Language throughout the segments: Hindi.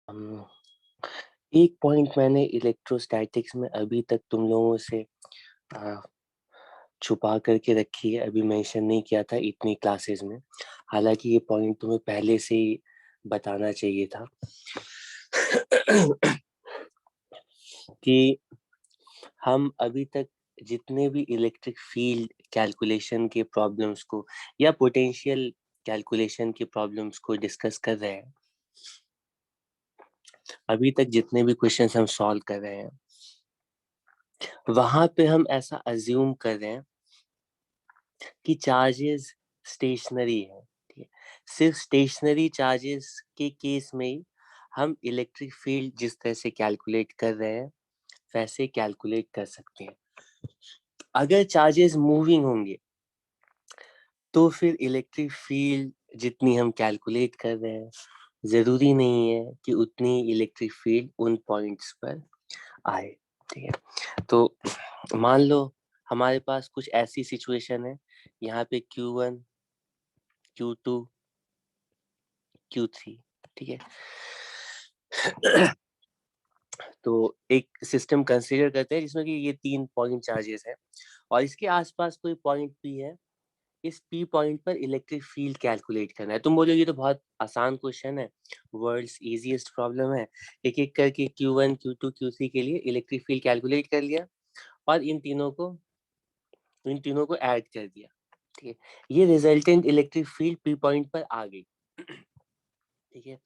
अम, एक पॉइंट मैंने इलेक्ट्रोस्टैटिक्स में अभी तक तुम लोगों से अ, छुपा करके रखी है, अभी मेंशन नहीं किया था इतनी क्लासेस में। हालाँकि ये पॉइंट तुम्हें पहले से ही बताना चाहिए था कि हम अभी तक जितने भी इलेक्ट्रिक फील्ड कैलकुलेशन के प्रॉब्लम्स को या पोटेंशियल कैलकुलेशन के प्रॉब्लम्स को डिस्कस कर रहे हैं, अभी तक जितने भी क्वेश्चंस हम सॉल्व कर रहे हैं, वहां पे हम ऐसा अज्यूम कर रहे हैं कि चार्जेस स्टेशनरी है। ठीक है, सिर्फ स्टेशनरी चार्जेस के केस में ही हम इलेक्ट्रिक फील्ड जिस तरह से कैलकुलेट कर रहे हैं वैसे कैलकुलेट कर सकते हैं। अगर चार्जेस मूविंग होंगे तो फिर इलेक्ट्रिक फील्ड जितनी हम कैलकुलेट कर रहे हैं जरूरी नहीं है कि उतनी इलेक्ट्रिक फील्ड उन पॉइंट्स पर आए। ठीक है, तो मान लो हमारे पास कुछ ऐसी सिचुएशन है, यहाँ पे Q1 Q2 Q3। ठीक है तो एक सिस्टम कंसीडर करते हैं जिसमें कि ये 3 पॉइंट चार्जेस है और इसके आसपास कोई पॉइंट पी है। इस पी पॉइंट पर इलेक्ट्रिक फील्ड कैलकुलेट करना है। तुम बोलोगे ये तो बहुत आसान क्वेश्चन है, वर्ल्ड्स इजीएस्ट प्रॉब्लम है। एक एक करके Q1 Q2 Q3 के लिए इलेक्ट्रिक फील्ड कैलकुलेट कर लिया और इन तीनों को ऐड कर दिया। ठीक है, ये resultant electric field P point पर आ गई। ठीक है,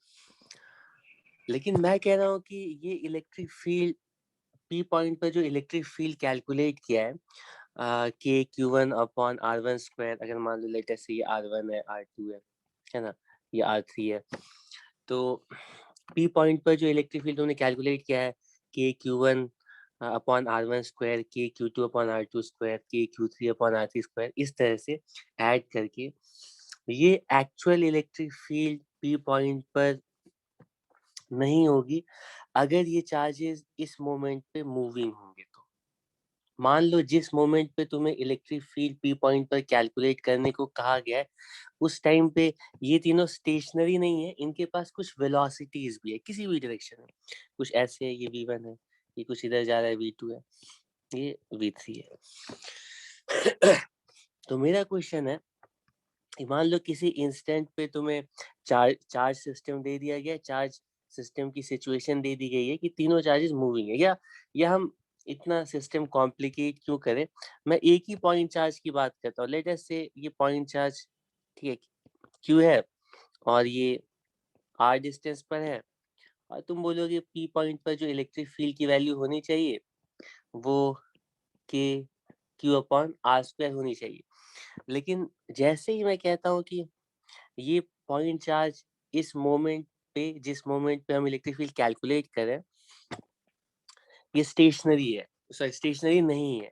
लेकिन मैं कह रहा हूँ कि ये इलेक्ट्रिक फील्ड पी पॉइंट पर जो इलेक्ट्रिक फील्ड कैलकुलेट किया है के Q1 अपॉन R1 स्क्वायर, अगर मान लो लेटेस्ट से ये R1 है, R2 है ना, ये R3 है, तो पी पॉइंट पर जो इलेक्ट्रिक फील्ड उन्होंने कैलकुलेट किया है के Q1 अपॉन R1 स्क्वायर, के Q2 अपॉन R2 स्क्वायर, के Q3 अपॉन R3 स्क्वायर, इस तरह से ऐड करके ये actual electric field P point पर नहीं होगी अगर ये चार्जेस इस मोमेंट पे मूविंग होंगे। तो मान लो जिस मोमेंट पे तुम्हें इलेक्ट्रिक फील्ड पी पॉइंट पर कैलकुलेट करने को कहा गया है उस टाइम पे ये तीनों स्टेशनरी नहीं है, इनके पास कुछ वेलोसिटीज भी है किसी भी डायरेक्शन में। कुछ ऐसे है, ये V1 है, ये कुछ इधर जा रहा है V2 है, ये V3 है तो मेरा क्वेश्चन है, मान लो किसी इंस्टेंट पे तुम्हें चार्ज सिस्टम दे दिया गया, चार्ज सिस्टम की सिचुएशन दे दी गई है कि तीनों चार्जेस मूविंग है, या हम इतना सिस्टम कॉम्प्लिकेट क्यों करें। मैं एक ही पॉइंट चार्ज की बात करता हूँ, लेट अस से ये पॉइंट चार्ज ठीक है क्यू है और ये आर डिस्टेंस पर है, और तुम बोलोगे पी पॉइंट पर जो इलेक्ट्रिक फील्ड की वैल्यू होनी चाहिए वो के क्यू अपॉन आर स्क्वायर होनी चाहिए। लेकिन जैसे ही मैं कहता हूँ कि ये पॉइंट चार्ज इस मोमेंट पे, जिस मोमेंट पे हम इलेक्ट्रिक फील्ड कैलकुलेट करें, ये स्टेशनरी है, सॉरी स्टेशनरी नहीं है,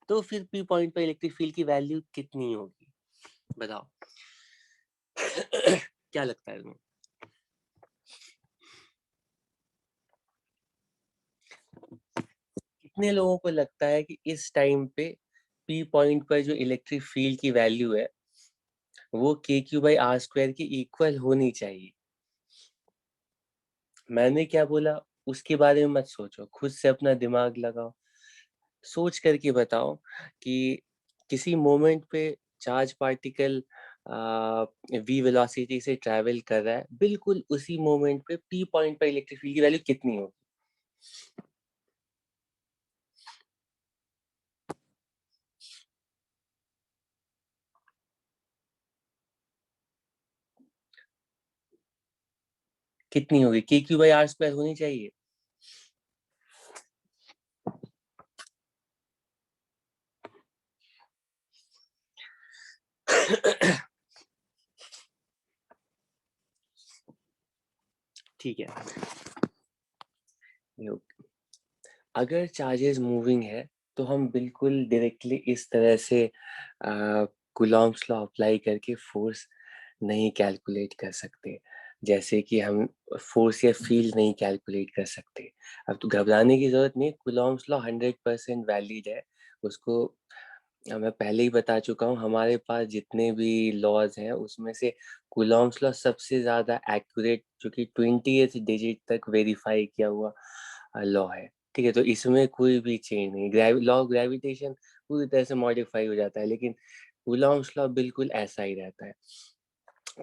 तो फिर पी पॉइंट पर इलेक्ट्रिक फील्ड की वैल्यू कितनी होगी बताओ क्या लगता है तुम्हें? कितने लोगों को लगता है कि इस टाइम पे पी पॉइंट पर जो इलेक्ट्रिक फील्ड की वैल्यू है वो के क्यू बाई आर स्क्वायर के इक्वल होनी चाहिए? मैंने क्या बोला उसके बारे में मत सोचो, खुद से अपना दिमाग लगाओ, सोच करके बताओ कि किसी मोमेंट पे चार्ज पार्टिकल वी वेलोसिटी से ट्रैवल कर रहा है, बिल्कुल उसी मोमेंट पे पी पॉइंट पर इलेक्ट्रिक फील्ड की वैल्यू कितनी होगी? कितनी होगी? के क्यू बाई आर स्क्वायर होनी चाहिए ठीक है, अगर चार्जेस मूविंग है तो हम बिल्कुल डायरेक्टली इस तरह से कूलॉम्स लॉ अप्लाई करके फोर्स नहीं कैलकुलेट कर सकते, जैसे कि हम फोर्स या फील्ड नहीं कैलकुलेट कर सकते। अब तो घबराने की जरूरत नहीं, कूलॉम्स लॉ 100% वैलिड है, उसको मैं पहले ही बता चुका हूँ, हमारे पास जितने भी लॉज हैं उसमें से कूलॉम्स लॉ सबसे ज्यादा एक्यूरेट, जो कि 20th डिजिट तक वेरीफाई किया हुआ लॉ है। ठीक है, तो इसमें कोई भी चेंज नहीं, लॉ ऑफ ग्रेविटेशन पूरी तरह से मॉडिफाई हो जाता है, लेकिन कूलॉम्स लॉ बिल्कुल ऐसा ही रहता है।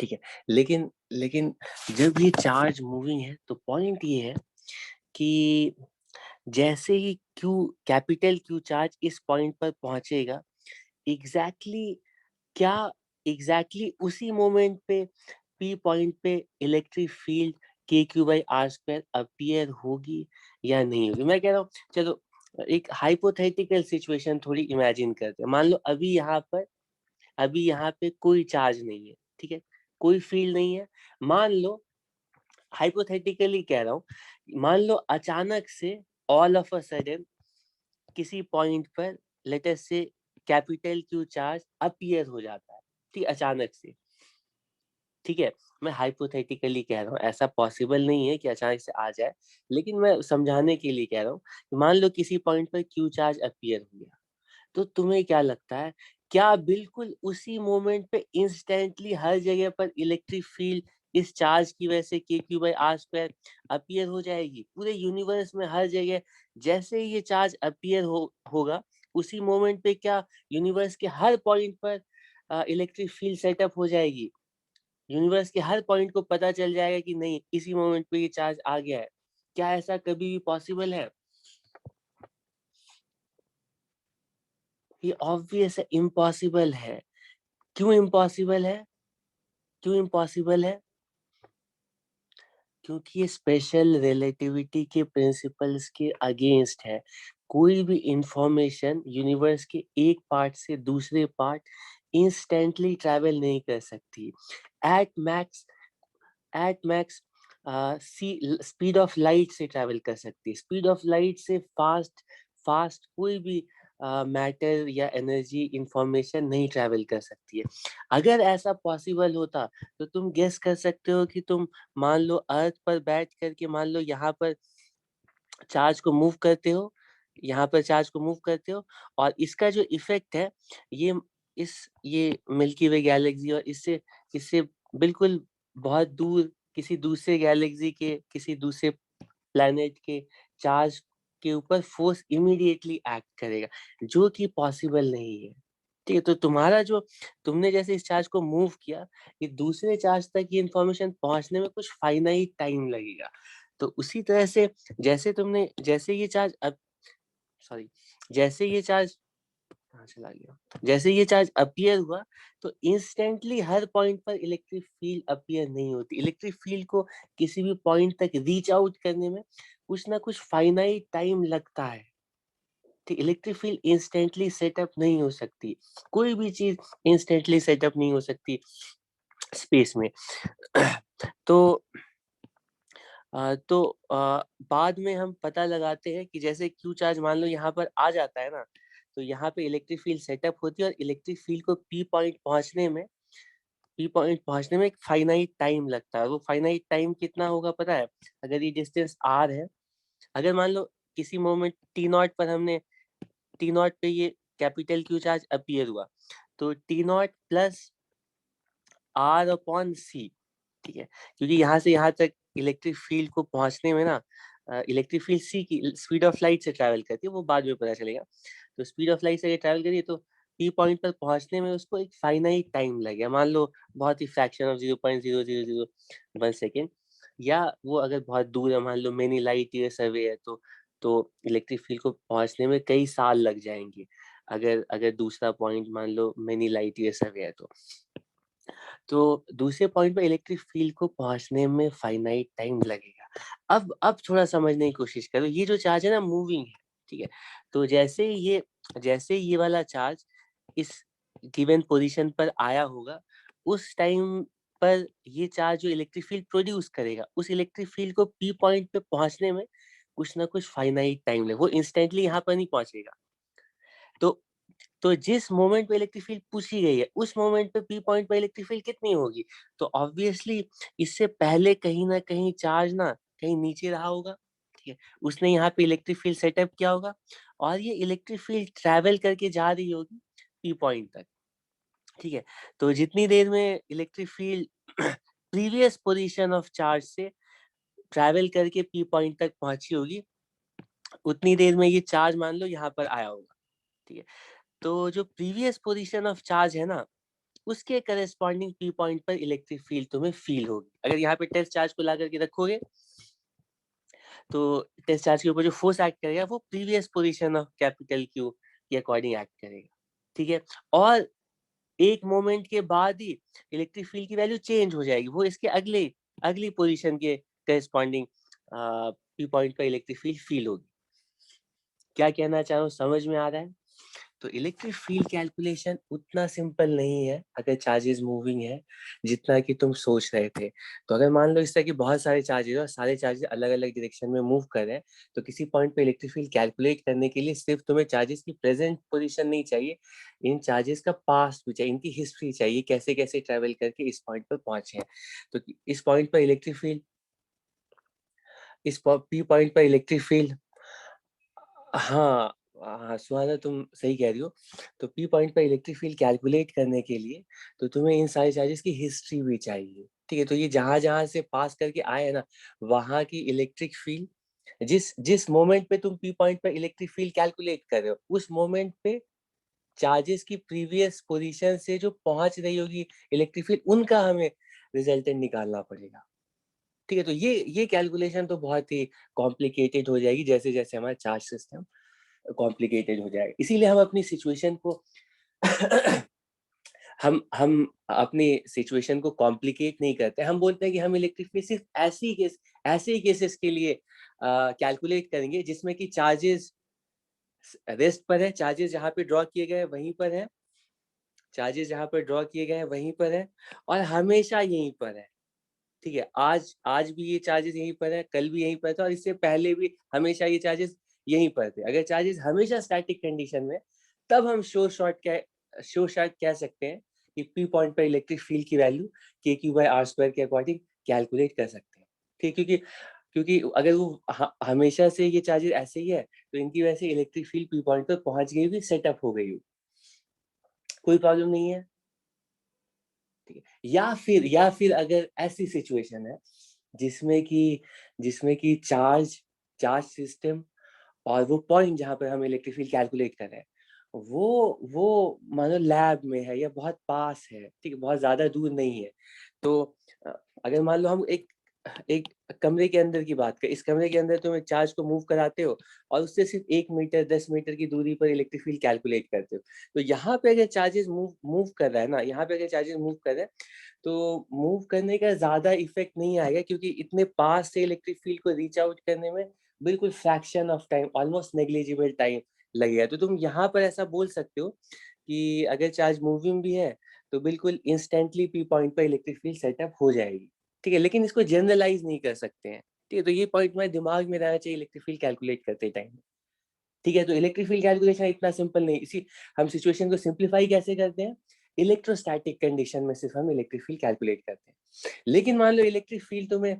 ठीक है, लेकिन लेकिन जब ये चार्ज मूविंग है तो पॉइंट ये है कि जैसे ही क्यू, कैपिटल क्यू चार्ज इस पॉइंट पर पहुंचेगा, एग्जैक्टली क्या एग्जैक्टली उसी मोमेंट पे पी पॉइंट पे इलेक्ट्रिक फील्ड के Q by R square appear होगी या नहीं होगी। मैं कह रहा हूँ चलो एक हाइपोथेटिकल सिचुएशन थोड़ी इमेजिन करते हैं। मान लो अभी यहाँ पे कोई चार्ज नहीं है, ठीक है, कोई फील्ड नहीं है। मान लो, हाइपोथेटिकली कह रहा हूँ, मान लो अचानक से ऑल ऑफ अ सडन किसी पॉइंट पर लेट अस से कैपिटल क्यू चार्ज अपीयर हो जाता है, ठीक, अचानक से। ठीक है, मैं हाइपोथेटिकली कह रहा हूँ, ऐसा पॉसिबल नहीं है कि अचानक से आ जाए, लेकिन मैं समझाने के लिए कह रहा हूँ। मान लो किसी पॉइंट पर क्यू चार्ज अपीयर हो गया, तो तुम्हें क्या लगता है, क्या बिल्कुल उसी मोमेंट पे इंस्टेंटली हर जगह पर इलेक्ट्रिक फील्ड इस चार्ज की वजह से के Q by R square appear हो जाएगी पूरे यूनिवर्स में हर जगह? जैसे ही ये चार्ज अपीयर होगा, उसी मोमेंट पे क्या यूनिवर्स के हर पॉइंट पर इलेक्ट्रिक फील्ड सेटअप हो जाएगी? यूनिवर्स के हर पॉइंट को पता चल जाएगा कि नहीं, इसी मोमेंट पे ये चार्ज आ गया है? क्या ऐसा कभी भी पॉसिबल है? ये ऑब्वियस है, इम्पॉसिबल है। क्यों इम्पॉसिबल है? क्यों इम्पॉसिबल है? क्योंकि ये स्पेशल रिलेटिविटी के प्रिंसिपल्स के अगेंस्ट है। कोई भी इंफॉर्मेशन यूनिवर्स के एक पार्ट से दूसरे पार्ट इंस्टेंटली ट्रैवल नहीं कर सकती। At max at max speed of light से ट्रैवल कर सकती है। स्पीड ऑफ लाइट से फास्ट फास्ट कोई भी मैटर या एनर्जी इंफॉर्मेशन नहीं ट्रैवल कर सकती है। अगर ऐसा पॉसिबल होता तो तुम गेस कर सकते हो कि तुम मान लो अर्थ पर बैठ करके मान लो यहाँ पर चार्ज को मूव करते हो, यहाँ पर चार्ज को मूव करते हो, और इसका जो इफेक्ट है, ये ये मिल्की वे गैलेक्सी और इससे इससे बिल्कुल बहुत दूर किसी दूसरे गैलेक्सी के किसी दूसरे प्लैनेट के चार्ज के ऊपर फोर्स इमीडिएटली एक्ट करेगा, जो कि पॉसिबल नहीं है। ठीक है, तो तुम्हारा जो तुमने जैसे इस चार्ज को मूव किया, ये दूसरे चार्ज तक ये इंफॉर्मेशन पहुंचने में कुछ फाइनाइट टाइम लगेगा। तो उसी तरह से जैसे ये चार्ज अब सॉरी जैसे ये चार्ज कहाँ चला गया, जैसे ये चार्ज अपीयर हुआ, तो इंस्टेंटली हर पॉइंट पर इलेक्ट्रिक फील्ड अपीयर नहीं होती। इलेक्ट्रिक फील्ड को किसी भी पॉइंट तक रीच आउट करने में कुछ ना कुछ फाइनाइट टाइम लगता है। ठीक, इलेक्ट्रिक फील्ड इंस्टेंटली सेटअप नहीं हो सकती, कोई भी चीज इंस्टेंटली सेटअप नहीं हो सकती स्पेस में। तो बाद में हम पता लगाते हैं कि जैसे क्यू चार्ज मान लो यहाँ पर आ जाता है ना, तो यहाँ पे इलेक्ट्रिक फील्ड सेटअप होती है, और इलेक्ट्रिक फील्ड को पी पॉइंट पहुंचने में एक फाइनाइट टाइम लगता है। वो फाइनाइट टाइम कितना होगा पता है? अगर ये डिस्टेंस आर है, अगर मान लो किसी मोमेंट टी नॉट पर हमने टी नॉट पे ये कैपिटल क्यू चार्ज अपीयर हुआ, तो T naught plus R upon C, ठीक है, क्योंकि यहाँ से यहाँ तक इलेक्ट्रिक फील्ड को पहुंचने में ना, इलेक्ट्रिक फील्ड सी की स्पीड ऑफ लाइट से ट्रैवल करती है, वो बाद में पता चलेगा। तो स्पीड ऑफ लाइट से ये ट्रैवल करिए, तो पी पॉइंट पर पहुंचने में उसको एक फाइनाइट टाइम लगेगा, मान लो बहुत ही फ्रैक्शन ऑफ 0.0001 सेकेंड, या वो अगर बहुत दूर है, मान लो मेनी लाइट ईयर्स अवे है, तो इलेक्ट्रिक फील्ड को पहुंचने में कई साल लग जाएंगे, अगर अगर दूसरा पॉइंट मान लो मेनी लाइट ईयर्स अवे है तो दूसरे पॉइंट पे इलेक्ट्रिक फील्ड को पहुंचने में फाइनाइट टाइम लगेगा। अब थोड़ा समझने की कोशिश करो, ये जो चार्ज है ना मूविंग है, ठीक है, तो जैसे ये वाला चार्ज इस गिवन पोजीशन पर आया होगा, उस टाइम पर ये चार्ज जो इलेक्ट्रिक फील्ड प्रोड्यूस करेगा, उस इलेक्ट्रिक फील्ड को पी पॉइंट पे पहुंचने में कुछ ना कुछ फाइनाइट टाइम लगे, वो इंस्टेंटली यहाँ पर नहीं पहुंचेगा। तो जिस मोमेंट पे इलेक्ट्रिक फील्ड पूछी गई है, उस मोमेंट पे पी पॉइंट पे इलेक्ट्रिक फील्ड कितनी होगी? तो ऑब्वियसली इससे पहले कहीं ना कहीं चार्ज ना कहीं नीचे रहा होगा, ठीक है, उसने यहाँ पे इलेक्ट्रिक फील्ड सेटअप किया होगा, और ये इलेक्ट्रिक फील्ड ट्रैवल करके जा रही होगी पी पॉइंट तक, ठीक है। तो जितनी देर में electric field previous position of charge से ट्रैवल करके पी पॉइंट तक पहुंची होगी, उतनी देर में ये चार्ज मान लो यहाँ पर आया होगा, ठीक है। तो जो प्रीवियस पोजीशन ऑफ चार्ज है ना, उसके करस्पॉन्डिंग पी पॉइंट पर इलेक्ट्रिक फील्ड तुम्हें फील होगी। अगर यहाँ पे टेस्ट चार्ज को ला करके रखोगे, तो टेस्ट चार्ज के ऊपर जो फोर्स एक्ट करेगा वो previous position of capital Q के अकॉर्डिंग एक्ट करेगा, ठीक है। और एक मोमेंट के बाद ही इलेक्ट्रिक फील्ड की वैल्यू चेंज हो जाएगी, वो इसके अगली पोजीशन के करस्पॉन्डिंग पी पॉइंट पर इलेक्ट्रिक फील्ड फील होगी। क्या कहना चाह रहा हूँ, समझ में आ रहा है? तो इलेक्ट्रिक फील्ड कैलकुलेशन उतना सिंपल नहीं है अगर चार्जेस मूविंग है, जितना कि तुम सोच रहे थे। तो अगर मान लो इस तरह की बहुत सारे चार्जेस और सारे चार्जेस अलग अलग डायरेक्शन में मूव कर रहे हैं, तो किसी पॉइंट पे इलेक्ट्रिक फील्ड कैलकुलेट करने के लिए सिर्फ तुम्हें चार्जेस की प्रेजेंट पोजीशन नहीं चाहिए, इन चार्जेस का पास्ट भी चाहिए, इनकी हिस्ट्री चाहिए, कैसे कैसे ट्रेवल करके इस पॉइंट पर पहुंचे हैं। तो इस पॉइंट पर इलेक्ट्रिक फील्ड, इस पी पॉइंट पर इलेक्ट्रिक फील्ड, हाँ हाँ सुहाना तुम सही कह रही हो। तो पी पॉइंट पर इलेक्ट्रिक फील्ड कैलकुलेट करने के लिए तो तुम्हें इन सारे चार्जेस की हिस्ट्री भी चाहिए, ठीक है। तो ये जहां जहां से पास करके आए हैं ना, वहां की इलेक्ट्रिक फील्ड, जिस जिस मोमेंट पे तुम पी पॉइंट पर इलेक्ट्रिक फील्ड कैलकुलेट कर रहे हो, उस मोमेंट पे चार्जेस की प्रीवियस पोजीशन से जो पहुंच रही होगी इलेक्ट्रिक फील्ड, उनका हमें रिजल्टेंट निकालना पड़ेगा, ठीक है। तो ये कैलकुलेशन तो बहुत ही कॉम्प्लिकेटेड हो जाएगी जैसे जैसे हमारा चार्ज सिस्टम कॉम्प्लिकेटेड हो जाएगा। इसीलिए हम अपनी सिचुएशन को हम अपनी सिचुएशन को कॉम्प्लिकेट नहीं करते, हम बोलते हैं कि हम इलेक्ट्रिक फील्ड सिर्फ ऐसे ही केसेस के लिए कैलकुलेट करेंगे जिसमें कि चार्जेस रेस्ट पर है, चार्जेस जहाँ पे ड्रॉ किए गए वहीं पर है, चार्जेस जहाँ पर ड्रॉ किए गए वहीं पर है, और हमेशा यहीं पर है, ठीक है। आज आज भी ये चार्जेस यहीं पर है, कल भी यहीं पर था, और इससे पहले भी हमेशा ये चार्जेस यहीं पर थे। अगर चार्जेस हमेशा स्टैटिक कंडीशन में, तब हम श्योर शॉट कह सकते हैं कि पी पॉइंट पर इलेक्ट्रिक फील्ड की वैल्यू के क्यू बाई आर स्क्वायर के अकॉर्डिंग कैलकुलेट कर सकते हैं, ठीक। क्योंकि क्योंकि अगर वो हमेशा से ये चार्जेस ऐसे ही है, तो इनकी वजह से इलेक्ट्रिक फील्ड पी पॉइंट पर पहुंच गई हुई, सेटअप हो गई हुई, कोई प्रॉब्लम नहीं है, ठीक है। या फिर अगर ऐसी सिचुएशन है जिसमें कि चार्ज चार्ज सिस्टम और वो पॉइंट जहाँ पर हम इलेक्ट्रिक फील्ड कैलकुलेट कर रहे हैं, वो मानो लैब में है या बहुत पास है, ठीक है, बहुत ज्यादा दूर नहीं है। तो अ, अगर मान लो हम एक एक कमरे के अंदर की बात करें, इस कमरे के अंदर तुम एक चार्ज को मूव कराते हो और उससे सिर्फ 1 मीटर 10 मीटर की दूरी पर इलेक्ट्रिक फील्ड कैलकुलेट करते हो। तो यहाँ पे अगर चार्जेस मूव कर रहा है ना, यहाँ पे अगर चार्जेस मूव कर रहे हैं, तो मूव करने का ज्यादा इफेक्ट नहीं आएगा, क्योंकि इतने पास से इलेक्ट्रिक फील्ड को रीच आउट करने में बिल्कुल fraction of time, almost negligible time लगेगा। तो तुम यहाँ पर ऐसा बोल सकते हो कि अगर चार्ज मूविंग भी है, तो बिल्कुल इंस्टेंटली पी पॉइंट पर इलेक्ट्रिक फील्ड सेटअप हो जाएगी, ठीक है। लेकिन इसको जनरलाइज नहीं कर सकते हैं, ठीक है। तो ये पॉइंट हमारे दिमाग में रहना चाहिए इलेक्ट्रिक फील्ड कैलकुलेट करते टाइम, ठीक है। तो इलेक्ट्रिक फील्ड कैलकुलेशन इतना सिंपल नहीं, इसी हम सिचुएशन को सिंप्लीफाई कैसे करते हैं, इलेक्ट्रोस्टैटिक कंडीशन में सिर्फ हम इलेक्ट्रिक फील्ड कैलकुलेट करते हैं। लेकिन मान लो इलेक्ट्रिक फील्ड तुम्हें,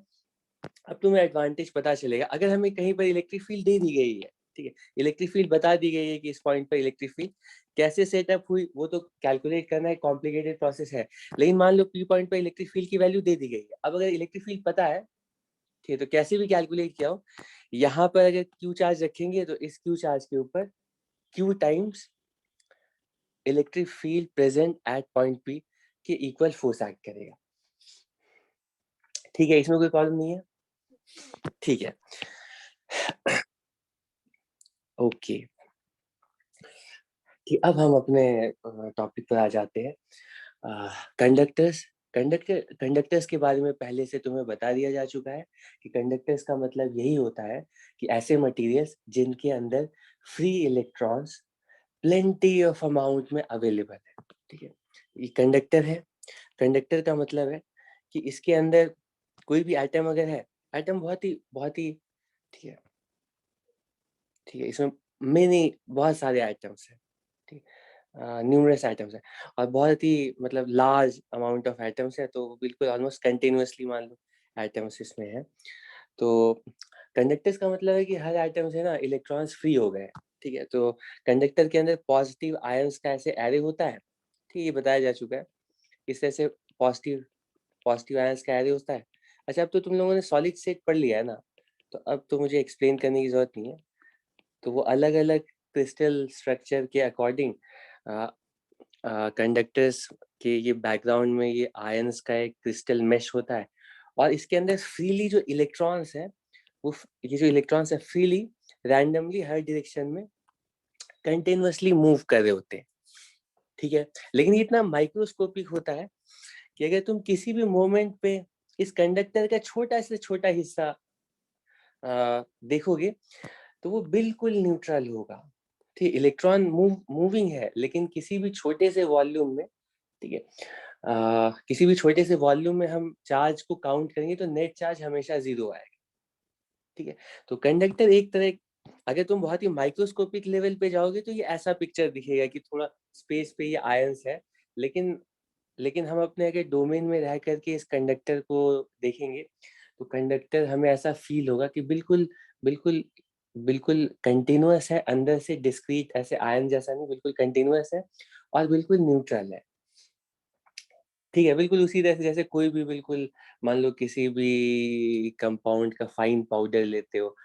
अब तुम्हें एडवांटेज पता चलेगा, अगर हमें कहीं पर इलेक्ट्रिक फील्ड दे दी गई है, ठीक है, इलेक्ट्रिक फील्ड बता दी गई है कि इस पॉइंट पर इलेक्ट्रिक फील्ड कैसे सेटअप हुई, वो तो कैलकुलेट करना एक कॉम्प्लिकेटेड प्रोसेस है। लेकिन मान लो पी पॉइंट पर इलेक्ट्रिक फील्ड की वैल्यू दे दी गई है, अब अगर इलेक्ट्रिक फील्ड पता है, ठीक है, तो कैसे भी कैलकुलेट किया हो, यहाँ पर अगर क्यू चार्ज रखेंगे, तो इस क्यू चार्ज के ऊपर Q times electric field present at point P के इक्वल फोर्स एक्ट करेगा, ठीक है। इसमें कोई प्रॉब्लम नहीं है, ठीक है। ओके, कि अब हम अपने टॉपिक पर आ जाते हैं। कंडक्टर्स कंडक्टर्स के बारे में पहले से तुम्हें बता दिया जा चुका है कि कंडक्टर्स का मतलब यही होता है कि ऐसे मटेरियल्स जिनके अंदर free electrons plenty of amount में अवेलेबल है, ठीक है। ये कंडक्टर है। कंडक्टर का मतलब है कि इसके अंदर कोई भी एटम अगर है, एटम बहुत ही ठीक है, ठीक है, इसमें मेनी बहुत सारे आइटम्स हैं, ठीक है, न्यूमरस आइटम्स हैं, और बहुत ही मतलब लार्ज अमाउंट ऑफ आइटम्स है, तो बिल्कुल ऑलमोस्ट कंटिन्यूअसली मान लो आइटम्स इसमें है। तो कंडक्टर्स का मतलब है कि हर आइटम से ना इलेक्ट्रॉन्स फ्री हो गए, ठीक है, तो कंडक्टर के अंदर पॉजिटिव आयंस का ऐसे एरे होता है, ठीक है, ये बताया जा चुका है। इस तरह से पॉजिटिव पॉजिटिव आयंस का एरे होता है। अच्छा, अब तो तुम लोगों ने सॉलिड स्टेट पढ़ लिया है ना, तो अब तो मुझे एक्सप्लेन करने की जरूरत नहीं है। तो वो अलग अलग क्रिस्टल स्ट्रक्चर के अकॉर्डिंग कंडक्टर्स के ये बैकग्राउंड में ये आयंस का एक क्रिस्टल मेश होता है, और इसके अंदर फ्रीली जो इलेक्ट्रॉन्स है, वो ये जो इलेक्ट्रॉन्स है फ्रीली रैंडमली हर डायरेक्शन में कंटिन्यूअसली मूव कर रहे होते हैं, ठीक है। लेकिन ये इतना माइक्रोस्कोपिक होता है कि अगर तुम किसी भी मोमेंट पे इस कंडक्टर का छोटा से छोटा हिस्सा देखोगे, तो वो बिल्कुल न्यूट्रल होगा, ठीक। इलेक्ट्रॉन मूविंग है, लेकिन किसी भी छोटे से वॉल्यूम में, ठीक है, किसी भी छोटे से वॉल्यूम में हम चार्ज को काउंट करेंगे तो नेट चार्ज हमेशा 0 आएगा, ठीक है। तो कंडक्टर एक तरह, अगर तुम बहुत ही माइक्रोस्कोपिक लेवल पे जाओगे तो ये ऐसा पिक्चर दिखेगा कि थोड़ा स्पेस पे ये आयंस है, लेकिन लेकिन हम अपने अगर डोमेन में रह करके इस कंडक्टर को देखेंगे, तो कंडक्टर हमें ऐसा फील होगा कि बिल्कुल बिल्कुल बिल्कुल कंटिन्यूअस है, अंदर से डिस्क्रीट ऐसे आयन जैसा नहीं, बिल्कुल कंटिन्यूअस है और बिल्कुल न्यूट्रल है, ठीक है। बिल्कुल उसी तरह से जैसे कोई भी बिल्कुल, मान लो किसी भी कंपाउंड का फाइन पाउडर लेते हो,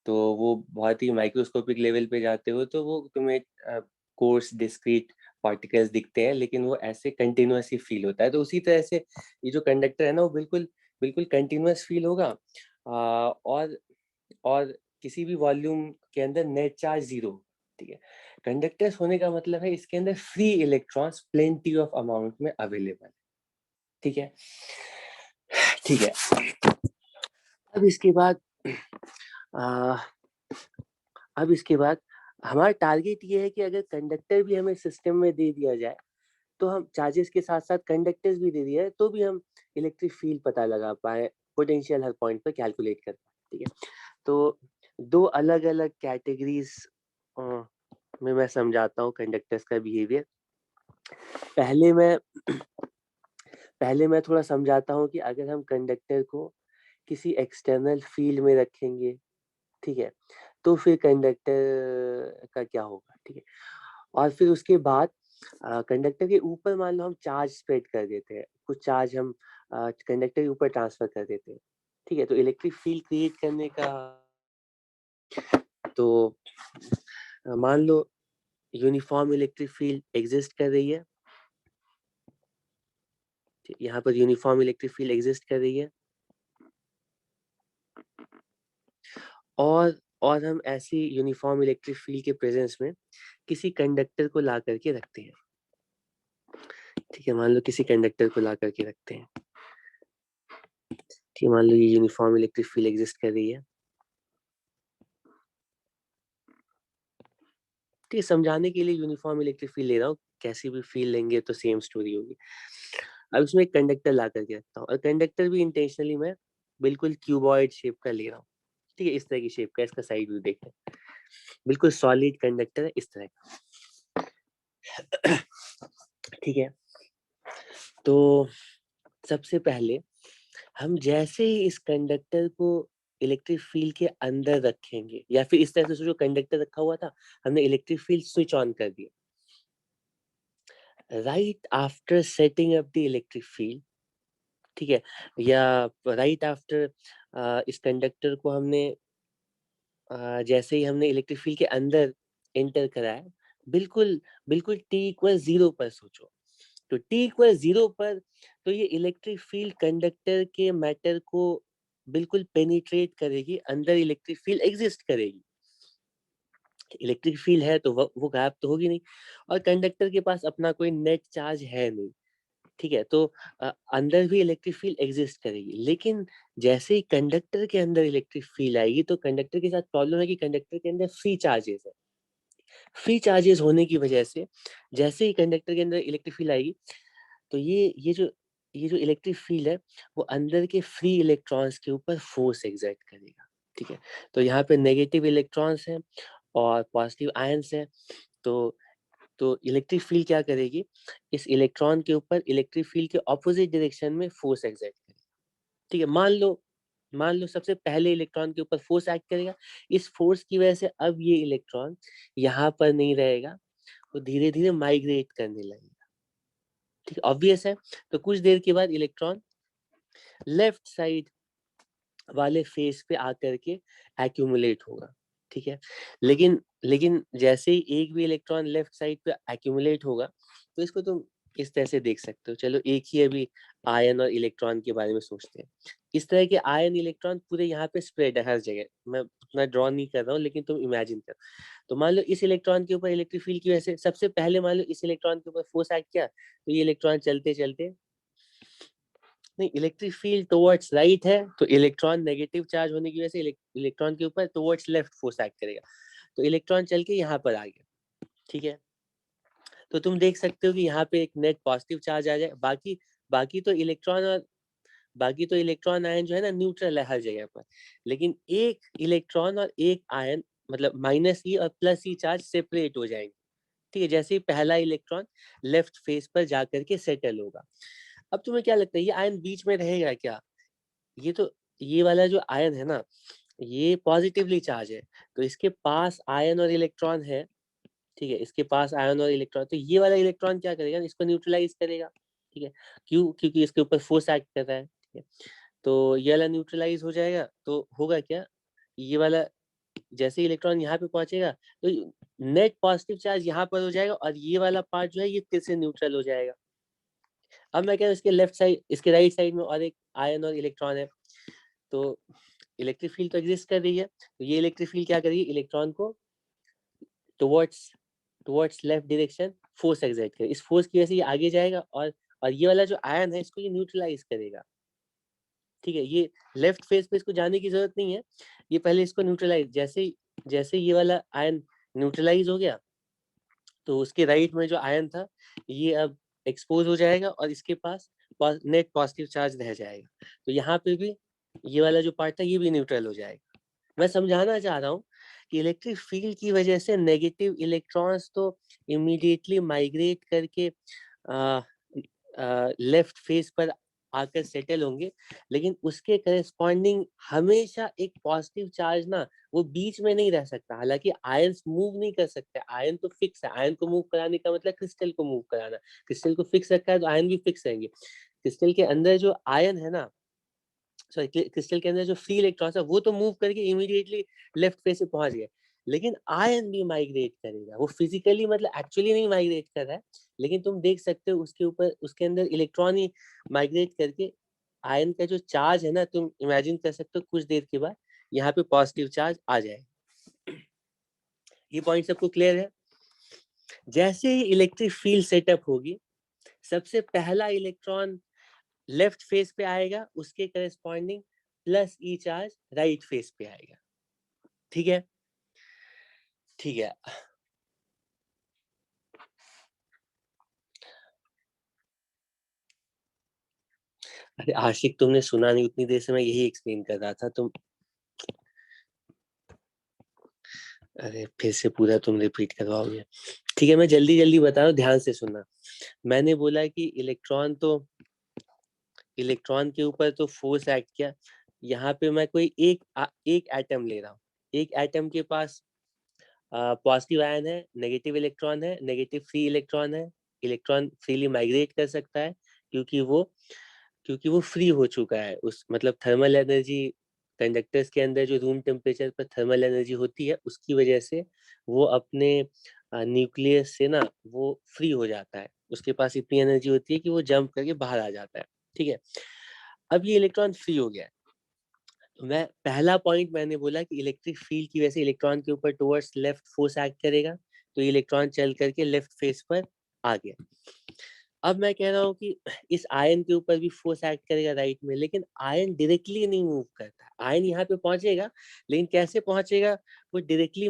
तो वो बहुत ही माइक्रोस्कोपिक लेवल पे जाते हो तो वो तुम्हें कोर्स डिस्क्रीट पार्टिकल्स दिखते हैं, लेकिन वो ऐसे कंटिन्यूअस ही फील होता है। तो उसी तरह से ये जो कंडक्टर है ना, वो बिल्कुल बिल्कुल कंटिन्यूअस फील होगा, और किसी भी वॉल्यूम के अंदर नेट चार्ज 0, ठीक है। कंडक्टर्स होने का मतलब है इसके अंदर free electrons plenty of amount में अवेलेबल, ठीक है, ठीक है। अब इसके बाद आ, अब इसके बाद हमारा टारगेट ये है कि अगर कंडक्टर भी हमें सिस्टम में दे दिया जाए, तो हम चार्जेस के साथ साथ कंडक्टर्स भी दे दिया है, तो भी हम इलेक्ट्रिक फील्ड पता लगा पाए, पोटेंशियल हर पॉइंट पर कैलकुलेट कर पाए, ठीक है। तो दो अलग अलग कैटेगरीज में मैं समझाता हूँ कंडक्टर्स का बिहेवियर। पहले मैं पहले मैं थोड़ा समझाता हूँ कि अगर हम कंडक्टर को किसी एक्सटर्नल फील्ड में रखेंगे, ठीक है, तो फिर कंडक्टर का क्या होगा, ठीक है। और फिर उसके बाद कंडक्टर के ऊपर मान लो हम चार्ज स्प्रेड कर देते हैं, कुछ चार्ज हम कंडक्टर के ऊपर ट्रांसफर कर देते हैं, ठीक है, तो इलेक्ट्रिक फील्ड क्रिएट करने का, तो मान लो यूनिफॉर्म इलेक्ट्रिक फील्ड एग्जिस्ट कर रही है, यहाँ पर यूनिफॉर्म इलेक्ट्रिक फील्ड एग्जिस्ट कर रही है, और हम ऐसी यूनिफॉर्म इलेक्ट्रिक फील्ड के प्रेजेंस में किसी कंडक्टर को ला करके रखते हैं, ठीक है। मान लो किसी कंडक्टर को ला करके रखते हैं, ठीक है, मान लो ये यूनिफॉर्म इलेक्ट्रिक फील्ड एग्जिस्ट कर रही है, ठीक है। समझाने के लिए यूनिफॉर्म इलेक्ट्रिक फील्ड ले रहा हूँ, कैसी भी फील्ड लेंगे तो सेम स्टोरी होगी। अब इसमें एक कंडक्टर ला करके रखता हूँ, और कंडक्टर भी इंटेंशनली मैं बिल्कुल क्यूबॉइड शेप का ले रहा हूँ, ठीक है, इस तरह की शेप का, इसका साइड व्यू देखें, बिल्कुल सॉलिड कंडक्टर है इस तरह का, ठीक है। तो सबसे पहले हम जैसे ही इस कंडक्टर को इलेक्ट्रिक फील्ड के अंदर रखेंगे, या फिर इस तरह से सोचो कंडक्टर रखा हुआ था, हमने इलेक्ट्रिक फील्ड स्विच ऑन कर दिया, right after setting up the electric field, ठीक है, या राइट आफ्टर इस कंडक्टर को हमने जैसे ही हमने इलेक्ट्रिक फील्ड के अंदर एंटर कराया, बिल्कुल बिल्कुल टी इक्वल 0 पर सोचो, तो टी इक्वल 0 पर, तो ये इलेक्ट्रिक फील्ड कंडक्टर के मैटर को बिल्कुल पेनिट्रेट करेगी, अंदर इलेक्ट्रिक फील्ड एग्जिस्ट करेगी, इलेक्ट्रिक फील्ड है तो वो गायब तो होगी नहीं, और कंडक्टर के पास अपना कोई नेट चार्ज है नहीं, ठीक है। तो अंदर भी इलेक्ट्रिक फील्ड एग्जिस्ट करेगी, लेकिन जैसे ही कंडक्टर के अंदर इलेक्ट्रिक फील्ड आएगी, तो कंडक्टर के साथ प्रॉब्लम है कि कंडक्टर के अंदर फ्री चार्जेस है, फ्री चार्जेस होने की वजह से जैसे ही कंडक्टर के अंदर इलेक्ट्रिक फील्ड आएगी, तो ये जो इलेक्ट्रिक फील्ड है, वो अंदर के फ्री इलेक्ट्रॉन्स के ऊपर फोर्स एक्सर्ट करेगा, ठीक है। तो यहाँ पे नेगेटिव इलेक्ट्रॉन्स हैं और पॉजिटिव आयंस हैं, तो इलेक्ट्रिक फील्ड क्या करेगी, इस इलेक्ट्रॉन के ऊपर इलेक्ट्रिक फील्ड के ऑपोजिट डायरेक्शन में फोर्स एक्सर्ट करेगी, ठीक है। मान लो सबसे पहले इलेक्ट्रॉन के ऊपर फोर्स एक्ट करेगा, इस फोर्स की वजह से अब ये इलेक्ट्रॉन यहाँ पर नहीं रहेगा, वो धीरे धीरे माइग्रेट करने लगेगा। ठीक है, ऑब्वियस है। तो कुछ देर के बाद इलेक्ट्रॉन लेफ्ट साइड वाले फेस पे आकर के एक्यूमुलेट होगा। ठीक है, लेकिन लेकिन जैसे ही एक भी इलेक्ट्रॉन लेफ्ट साइड पे एक्यूमुलेट होगा, तो इसको तुम इस तरह से देख सकते हो। चलो एक ही अभी आयन और इलेक्ट्रॉन के बारे में सोचते हैं। इस तरह के आयन इलेक्ट्रॉन पूरे यहाँ पे स्प्रेड है हर जगह। मैं उतना ड्रॉ नहीं कर रहा हूँ, लेकिन तुम इमेजिन करो। तो मान लो इस इलेक्ट्रॉन के ऊपर इलेक्ट्रिक फील्ड की वजह से सबसे पहले मान लो इस इलेक्ट्रॉन के ऊपर फोर्स एक्ट किया, तो ये इलेक्ट्रॉन चलते चलते, नहीं, इलेक्ट्रिक फील्ड टुवर्ड्स राइट है, तो इलेक्ट्रॉन नेगेटिव चार्ज होने की वजह से इलेक्ट्रॉन के ऊपर टुवर्ड्स लेफ्ट फोर्स एक्ट करेगा, तो इलेक्ट्रॉन चल के यहाँ पर आ गया। ठीक है, तो तुम देख सकते हो कि यहाँ पे एक नेट पॉजिटिव चार्ज आ जाए। बाकी बाकी तो इलेक्ट्रॉन और बाकी तो इलेक्ट्रॉन आयन जो है ना न्यूट्रल है हर जगह पर, लेकिन एक इलेक्ट्रॉन और एक आयन मतलब माइनस ई और प्लस ई चार्ज सेपरेट हो जाएंगे। ठीक है, जैसे ही पहला इलेक्ट्रॉन लेफ्ट फेस पर जाकर के सेटल होगा। अब तुम्हें क्या लगता है ये आयन बीच में रहेगा क्या? ये तो ये वाला जो आयन है ना, ये पॉजिटिवली चार्ज है, तो इसके पास आयन और इलेक्ट्रॉन है। ठीक है, इसके पास आयन और इलेक्ट्रॉन, तो ये वाला इलेक्ट्रॉन क्या करेगा, इसको न्यूट्रलाइज करेगा। ठीक है, क्यों? क्योंकि इसके ऊपर फोर्स एक्ट कर रहा है। ठीक है, तो ये वाला न्यूट्रलाइज हो जाएगा, तो होगा क्या, ये वाला जैसे इलेक्ट्रॉन यहाँ पे पहुंचेगा, तो नेट पॉजिटिव चार्ज यहाँ पर हो जाएगा, और ये वाला पार्ट जो है ये फिर से न्यूट्रल हो जाएगा। अब मैं कह रहा हूँ इसके लेफ्ट साइड, इसके राइट साइड में और एक आयन और इलेक्ट्रॉन है, तो इलेक्ट्रिक फील्ड तो एग्जिस्ट कर रही है, तो ये इलेक्ट्रिक फील्ड क्या करेगी, इलेक्ट्रॉन को towards towards left direction force exert करे। इस फोर्स की वजह से ये आगे जाएगा, और ये वाला जो आयन है इसको ये न्यूट्रलाइज करेगा। ठीक है, ये लेफ्ट फेस पे इसको जाने की जरूरत नहीं है, ये पहले इसको न्यूट्रलाइज, जैसे जैसे ये वाला आयन न्यूट्रलाइज हो गया, तो उसके राइट में जो आयन था ये अब एक्सपोज हो जाएगा, और इसके पास नेट पॉजिटिव चार्ज रह जाएगा। तो यहाँ पे भी ये वाला जो पार्ट था ये भी न्यूट्रल हो जाएगा। मैं समझाना चाह रहा हूँ कि इलेक्ट्रिक फील्ड की वजह से नेगेटिव इलेक्ट्रॉन्स तो इमीडिएटली माइग्रेट करके लेफ्ट फेस पर आकर सेटल होंगे, लेकिन उसके करेस्पॉन्डिंग हमेशा एक पॉजिटिव चार्ज ना वो बीच में नहीं रह सकता। हालांकि आयंस मूव नहीं कर सकते, आयन तो फिक्स है। आयन को मूव कराने का मतलब क्रिस्टल को मूव कराना। क्रिस्टल को फिक्स रखा है तो आयन भी फिक्स रहेंगे। क्रिस्टल के अंदर जो आयन है ना, सॉरी, क्रिस्टल के अंदर जो फ्री इलेक्ट्रॉन्स है वो तो मूव करके इमीडिएटली लेफ्ट फेस पे पहुंच गए, लेकिन आयन भी माइग्रेट करेगा। वो फिजिकली मतलब एक्चुअली नहीं माइग्रेट कर रहा है, लेकिन तुम देख सकते हो उसके ऊपर उसके अंदर इलेक्ट्रॉन ही माइग्रेट करके आयन का जो चार्ज है ना, तुम इमेजिन कर सकते हो कुछ देर के बाद यहाँ पे पॉजिटिव चार्ज आ जाए। ये पॉइंट सबको क्लियर है? जैसे ही इलेक्ट्रिक फील्ड सेटअप होगी, सबसे पहला इलेक्ट्रॉन लेफ्ट फेस पे आएगा, उसके करेस्पॉन्डिंग प्लस ई चार्ज राइट फेस पे आएगा। ठीक है, ठीक है। अरे आशिक, तुमने सुना नहीं, उतनी देर से मैं यही एक्सप्लेन कर रहा था। तुम अरे फिर से पूरा तुम रिपीट करवाओगे। ठीक है, मैं जल्दी जल्दी बता रहा हूँ, ध्यान से सुनना। मैंने बोला कि इलेक्ट्रॉन के ऊपर तो फोर्स एक्ट किया। यहाँ पे मैं कोई एक एटम ले रहा हूँ। एक एटम के पास पॉजिटिव आयन है, नेगेटिव इलेक्ट्रॉन है, नेगेटिव फ्री इलेक्ट्रॉन है। इलेक्ट्रॉन फ्रीली माइग्रेट कर सकता है, क्योंकि वो क्योंकि वो फ्री हो चुका है। उस मतलब थर्मल एनर्जी, कंडक्टर्स के अंदर जो रूम टेम्परेचर पर थर्मल एनर्जी होती है उसकी वजह से वो अपने न्यूक्लियस से ना वो फ्री हो जाता है। उसके पास इतनी एनर्जी होती है कि वो जंप करके बाहर आ जाता है। ठीक है, अब ये इलेक्ट्रॉन फ्री हो गया है। तो मैं पहला पॉइंट मैंने बोला कि इलेक्ट्रिक फील्ड की वजह से इलेक्ट्रॉन के ऊपर टुवर्ड्स लेफ्ट फोर्स एक्ट करेगा, तो इलेक्ट्रॉन चल करके लेफ्ट फेस पर आ गया। अब मैं कह रहा हूँ कि इस आयन के ऊपर भी फोर्स एक्ट करेगा राइट में, लेकिन आयन डायरेक्टली नहीं मूव करता। आयन यहाँ पे पहुंचेगा, लेकिन कैसे पहुंचेगा, वो डायरेक्टली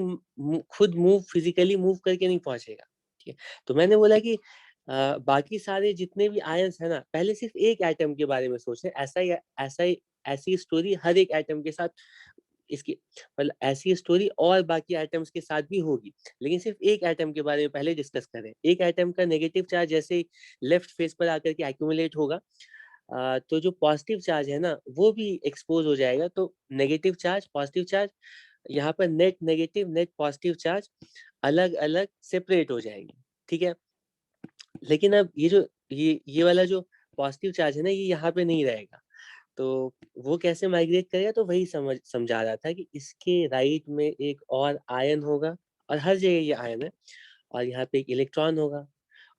खुद मूव फिजिकली मूव करके नहीं पहुंचेगा। ठीक है, तो मैंने बोला कि बाकी सारे जितने भी आयंस है ना, पहले सिर्फ एक एटम के बारे में सोचें। ऐसा ही ऐसी स्टोरी हर एक एटम के साथ इसकी मतलब ऐसी स्टोरी और बाकी एटम्स के साथ भी होगी, लेकिन सिर्फ एक एटम के बारे में पहले डिस्कस करें। एक एटम का नेगेटिव चार्ज जैसे लेफ्ट फेस पर आकर के एक्यूमुलेट होगा, तो जो पॉजिटिव चार्ज है ना वो भी एक्सपोज हो जाएगा। तो नेगेटिव चार्ज, पॉजिटिव चार्ज, यहाँ पर net negative net positive charge अलग अलग सेपरेट हो जाएंगे, ठीक है। लेकिन अब ये जो ये वाला जो पॉजिटिव चार्ज है ना, ये यहाँ पे नहीं रहेगा। तो वो कैसे माइग्रेट करेगा, तो वही समझा रहा था कि इसके राइट में एक और आयन होगा, और हर जगह ये आयन है, और यहाँ पे एक इलेक्ट्रॉन होगा,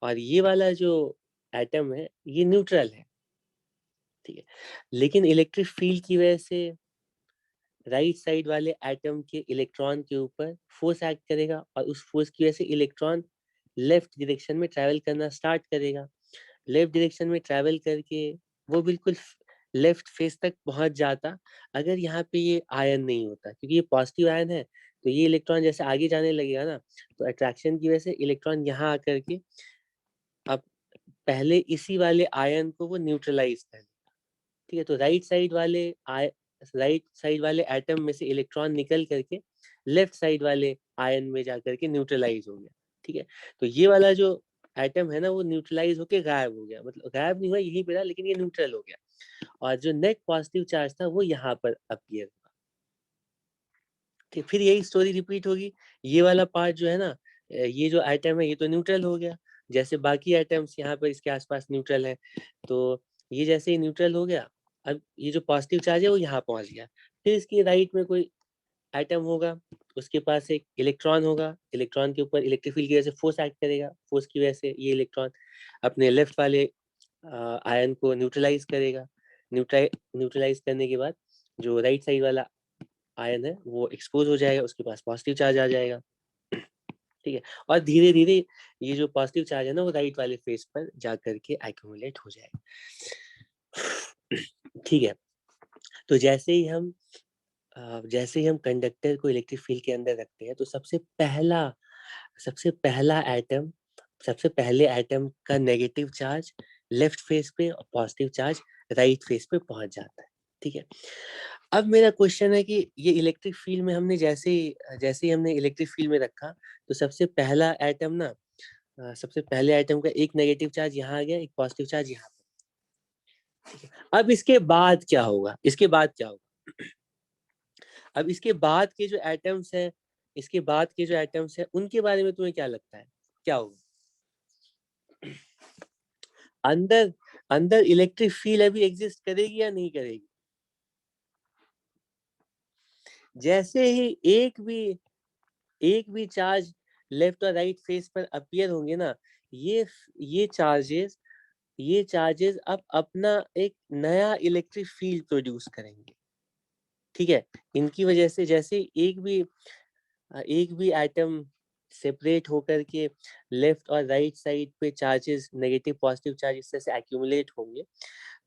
और ये वाला जो एटम है ये न्यूट्रल है, ठीक है। लेकिन इलेक्ट्रिक फील्ड की वजह से राइट साइड वाले एटम के इलेक्ट्रॉन के ऊपर फोर्स एक्ट करेगा, और उस फोर्स की वजह से इलेक्ट्रॉन लेफ्ट डायरेक्शन में ट्रैवल करना स्टार्ट करेगा। लेफ्ट डायरेक्शन में ट्रैवल करके वो बिल्कुल लेफ्ट फेस तक पहुंच जाता, अगर यहाँ पे ये आयन नहीं होता। क्योंकि ये पॉजिटिव आयन है, तो ये इलेक्ट्रॉन जैसे आगे जाने लगेगा ना, तो अट्रैक्शन की वजह से इलेक्ट्रॉन यहाँ आकर के अब पहले इसी वाले आयन को वो न्यूट्रलाइज कर, ठीक है। तो राइट साइड वाले एटम में से इलेक्ट्रॉन निकल करके लेफ्ट साइड वाले आयन में जाकर के न्यूट्रलाइज हो गया, ठीक है। तो ये वाला जो एटम है ना वो न्यूट्रलाइज होके गायब हो गया, मतलब गायब नहीं हुआ, यहीं पे रहा, लेकिन ये न्यूट्रल हो गया, और जो नेट पॉजिटिव चार्ज था वो यहाँ पर अपीयर हुआ, ठीक। फिर यही स्टोरी रिपीट होगी। ये वाला पार्ट जो है ना, ये जो एटम है ये तो न्यूट्रल हो गया, जैसे बाकी एटम्स यहाँ पर इसके आसपास न्यूट्रल है, तो ये जैसे ही न्यूट्रल हो गया, अब ये जो पॉजिटिव चार्ज है वो यहाँ पहुंच गया। फिर इसके राइट में कोई एटम होगा, उसके पास एक इलेक्ट्रॉन होगा, इलेक्ट्रॉन के ऊपर इलेक्ट्रिक फील्ड की वजह से फोर्स एक्ट करेगा, फोर्स की वजह से ये इलेक्ट्रॉन अपने लेफ्ट वाले आयन को न्यूट्रलाइज करेगा। न्यूट्रलाइज करने के बाद जो राइट साइड वाला आयन है वो एक्सपोज हो जाएगा, उसके पास पॉजिटिव चार्ज आ जाएगा, ठीक है। और धीरे धीरे ये जो पॉजिटिव चार्ज है ना वो राइट वाले फेस पर जा करके एक्यूमुलेट हो जाएगा, ठीक है। तो जैसे ही हम कंडक्टर को इलेक्ट्रिक फील्ड के अंदर रखते हैं, तो सबसे पहले एटम का नेगेटिव चार्ज लेफ्ट फेस पे और पॉजिटिव चार्ज राइट फेस पे पहुंच जाता है, ठीक है। अब मेरा क्वेश्चन है कि ये इलेक्ट्रिक फील्ड में हमने जैसे ही हमने इलेक्ट्रिक फील्ड में रखा, तो सबसे पहले एटम का एक नेगेटिव चार्ज यहाँ आ गया, एक पॉजिटिव चार्ज यहाँ पे, ठीक है। अब इसके बाद क्या होगा, अब इसके बाद के जो एटम्स है उनके बारे में तुम्हें क्या लगता है, क्या होगा? अंदर अंदर इलेक्ट्रिक फील्ड अभी एग्जिस्ट करेगी या नहीं करेगी? जैसे ही एक भी चार्ज लेफ्ट और राइट फेस पर अपीयर होंगे ना, ये ये चार्जेस ये चार्जेस अब अपना एक नया इलेक्ट्रिक फील्ड प्रोड्यूस करेंगे, ठीक है। इनकी वजह से जैसे एक भी एटम सेपरेट होकर के लेफ्ट और राइट साइड पे चार्जेस नेगेटिव पॉजिटिव चार्ज इस तरह से एक्यूमुलेट होंगे,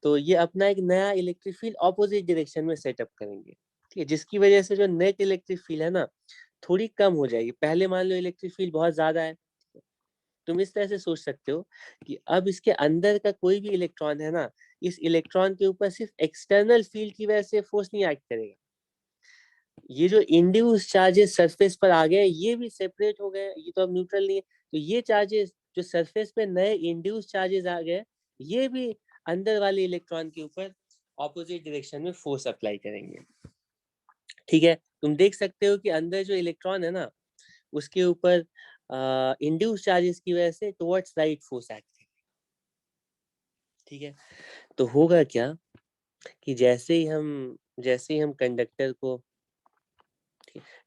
तो ये अपना एक नया इलेक्ट्रिक फील्ड ऑपोजिट डायरेक्शन में सेटअप करेंगे, ठीक है। जिसकी वजह से जो नेट इलेक्ट्रिक फील्ड है ना थोड़ी कम हो जाएगी। पहले मान लो इलेक्ट्रिक फील्ड बहुत ज्यादा है, तुम इस तरह से सोच सकते हो कि अब इसके अंदर का कोई भी इलेक्ट्रॉन है ना, इस इलेक्ट्रॉन के ऊपर सिर्फ एक्सटर्नल फील्ड की वजह से फोर्स नहीं एक्ट करेगा। ये जो इंड्यूस चार्जेस सरफेस पर आ गए ये भी सेपरेट हो गए, ये तो अब न्यूट्रल नहीं है, तो ये चार्जेस जो सरफेस पे नए इंड्यूस चार्जेस आ गए, ये भी अंदर वाले इलेक्ट्रॉन के ऊपर ऑपोजिट डायरेक्शन में फोर्स अप्लाई करेंगे, ठीक है। तुम देख सकते हो कि अंदर जो इलेक्ट्रॉन है ना उसके ऊपर इंड्यूस चार्जेस की वजह से टुवर्ड्स राइट फोर्स एक्ट करेंगे, ठीक है। तो होगा क्या कि जैसे ही हम कंडक्टर को,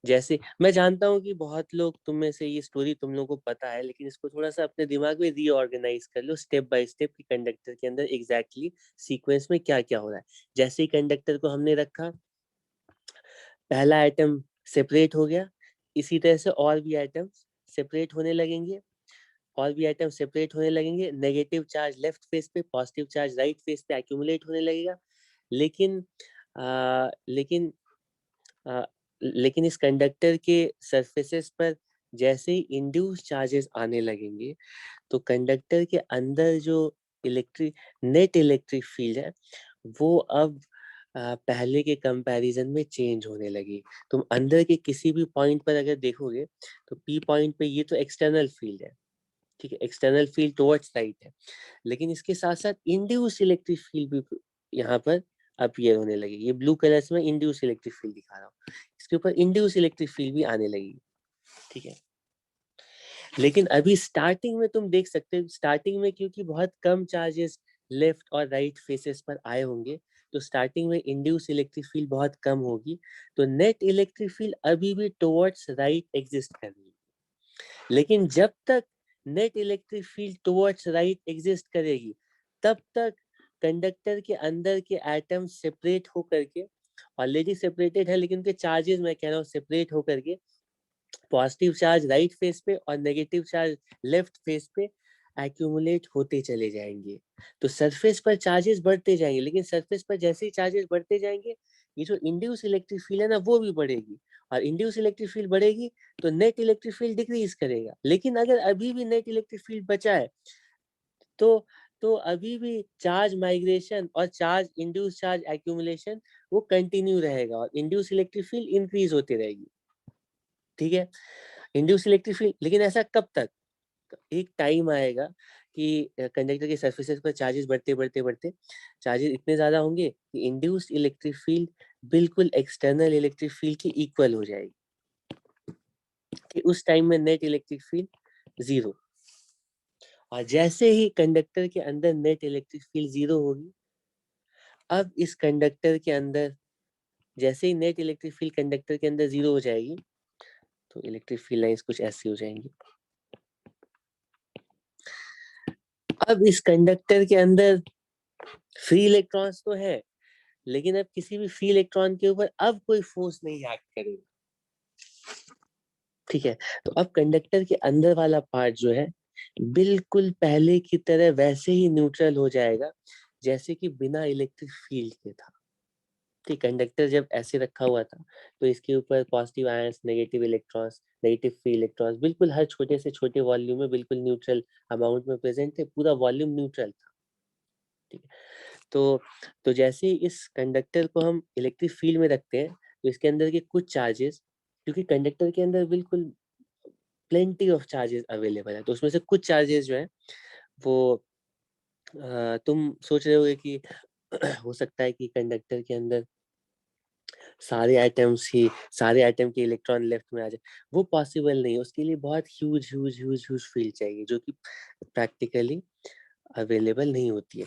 जैसे मैं जानता हूँ कि बहुत लोग तुम में से ये स्टोरी तुम लोगों को पता है, लेकिन इसको थोड़ा सा अपने दिमाग में रीऑर्गेनाइज कर लो स्टेप बाय स्टेप कि कंडक्टर के अंदर एग्जैक्टली सीक्वेंस में क्या क्या हो रहा है। जैसे ही कंडक्टर को हमने रखा, पहला एटम सेपरेट हो गया, इसी तरह से और भी एटम सेपरेट होने लगेंगे, नेगेटिव चार्ज लेफ्ट फेस पे, पॉजिटिव चार्ज राइट फेस पे एक्यूमुलेट होने लगेगा। लेकिन आ, लेकिन आ, लेकिन इस कंडक्टर के सरफेसेस पर जैसे ही इंड्यूस चार्जेस आने लगेंगे, तो कंडक्टर के अंदर जो नेट इलेक्ट्रिक फील्ड है वो अब पहले के कंपैरिजन में चेंज होने लगी। तुम अंदर के किसी भी पॉइंट पर अगर देखोगे, तो पी पॉइंट पे ये तो एक्सटर्नल फील्ड है, ठीक है, एक्सटर्नल फील्ड टुवर्ड्स राइट है, लेकिन इसके साथ साथ इंड्यूस इलेक्ट्रिक फील्ड भी यहाँ पर अपीयर होने लगी। ये ब्लू कलर्स में इंड्यूस इलेक्ट्रिक फील्ड दिखा रहा हूँ, इसके ऊपर इंड्यूस इलेक्ट्रिक फील्ड भी आने लगी। ठीक है, लेकिन अभी स्टार्टिंग में तुम देख सकते हो, स्टार्टिंग में क्योंकि बहुत कम चार्जेस लेफ्ट और राइट फेसेस पर आए होंगे, तो स्टार्टिंग में इंड्यूस इलेक्ट्रिक फील्ड बहुत कम होगी, तो नेट इलेक्ट्रिक फील्ड अभी भी टुवर्ड्स राइट एग्जिस्ट कर रही है। लेकिन जब तक net electric field towards right exist करेगी, तब तक कंडक्टर के अंदर के एटम सेपरेट होकर के, ऑलरेडी सेपरेटेड है लेकिन उनके चार्जेस मैं कह रहा हूँ सेपरेट होकर के, पॉजिटिव चार्ज राइट फेस पे और नेगेटिव चार्ज लेफ्ट फेस पे एक्यूमुलेट होते चले जाएंगे। तो सरफेस पर चार्जेस बढ़ते जाएंगे, लेकिन सरफेस पर जैसे ही चार्जेस बढ़ते जाएंगे, ये जो इंड्यूस इलेक्ट्रिक फील्ड है ना वो भी बढ़ेगी, और इंड्यूस इलेक्ट्रिक फील्ड बढ़ेगी तो नेट इलेक्ट्रिक फील्ड डिक्रीज करेगा। लेकिन अगर अभी भी नेट इलेक्ट्रिक फील्ड बचा है तो अभी भी चार्ज माइग्रेशन और चार्ज इंड्यूस चार्ज एक्यूमुलेशन वो कंटिन्यू रहेगा और इंड्यूस इलेक्ट्रिक फील्ड इंक्रीज होती रहेगी। ठीक है, इंड्यूस इलेक्ट्रिक फील्ड, लेकिन ऐसा कब तक? एक टाइम आएगा कि कंडक्टर के सरफेसेस पर चार्जेस बढ़ते बढ़ते बढ़ते चार्जेस इतने ज्यादा होंगे कि इंड्यूस्ड इलेक्ट्रिक फील्ड बिल्कुल एक्सटर्नल इलेक्ट्रिक फील्ड के इक्वल हो जाएगी, कि उस टाइम में नेट इलेक्ट्रिक फील्ड जीरो। और जैसे ही कंडक्टर के अंदर नेट इलेक्ट्रिक फील्ड जीरो होगी, अब इस कंडक्टर के अंदर जैसे ही नेट इलेक्ट्रिक फील्ड कंडक्टर के अंदर जीरो हो जाएगी, तो इलेक्ट्रिक फील्ड लाइंस कुछ ऐसी हो जाएंगी। अब इस कंडक्टर के अंदर फ्री इलेक्ट्रॉन्स तो है, लेकिन अब किसी भी फ्री इलेक्ट्रॉन के ऊपर अब कोई फोर्स नहीं एक्ट करेगा। ठीक है, तो अब कंडक्टर के अंदर वाला पार्ट जो है बिल्कुल पहले की तरह वैसे ही न्यूट्रल हो जाएगा जैसे कि बिना इलेक्ट्रिक फील्ड के था। ठीक, कंडक्टर जब ऐसे रखा हुआ था तो इसके ऊपर positive ions, negative electrons, negative free electrons बिल्कुल हर छोटे से छोटे वॉल्यूम में बिल्कुल न्यूट्रल अमाउंट में प्रेजेंट थे, पूरा वॉल्यूम न्यूट्रल था। ठीक है, तो जैसे इस कंडक्टर को हम इलेक्ट्रिक फील्ड में रखते हैं, तो इसके अंदर के कुछ चार्जेस, क्योंकि कंडक्टर के अंदर बिल्कुल प्लेंटी ऑफ चार्जेस अवेलेबल है, तो उसमें से कुछ चार्जेस जो है वो तुम सोच रहे होगे कि हो सकता है कि कंडक्टर के अंदर सारे एटम के इलेक्ट्रॉन लेफ्ट में आ जाए। वो पॉसिबल नहीं है, उसके लिए बहुत huge huge huge huge field चाहिए जो कि प्रैक्टिकली अवेलेबल नहीं होती है।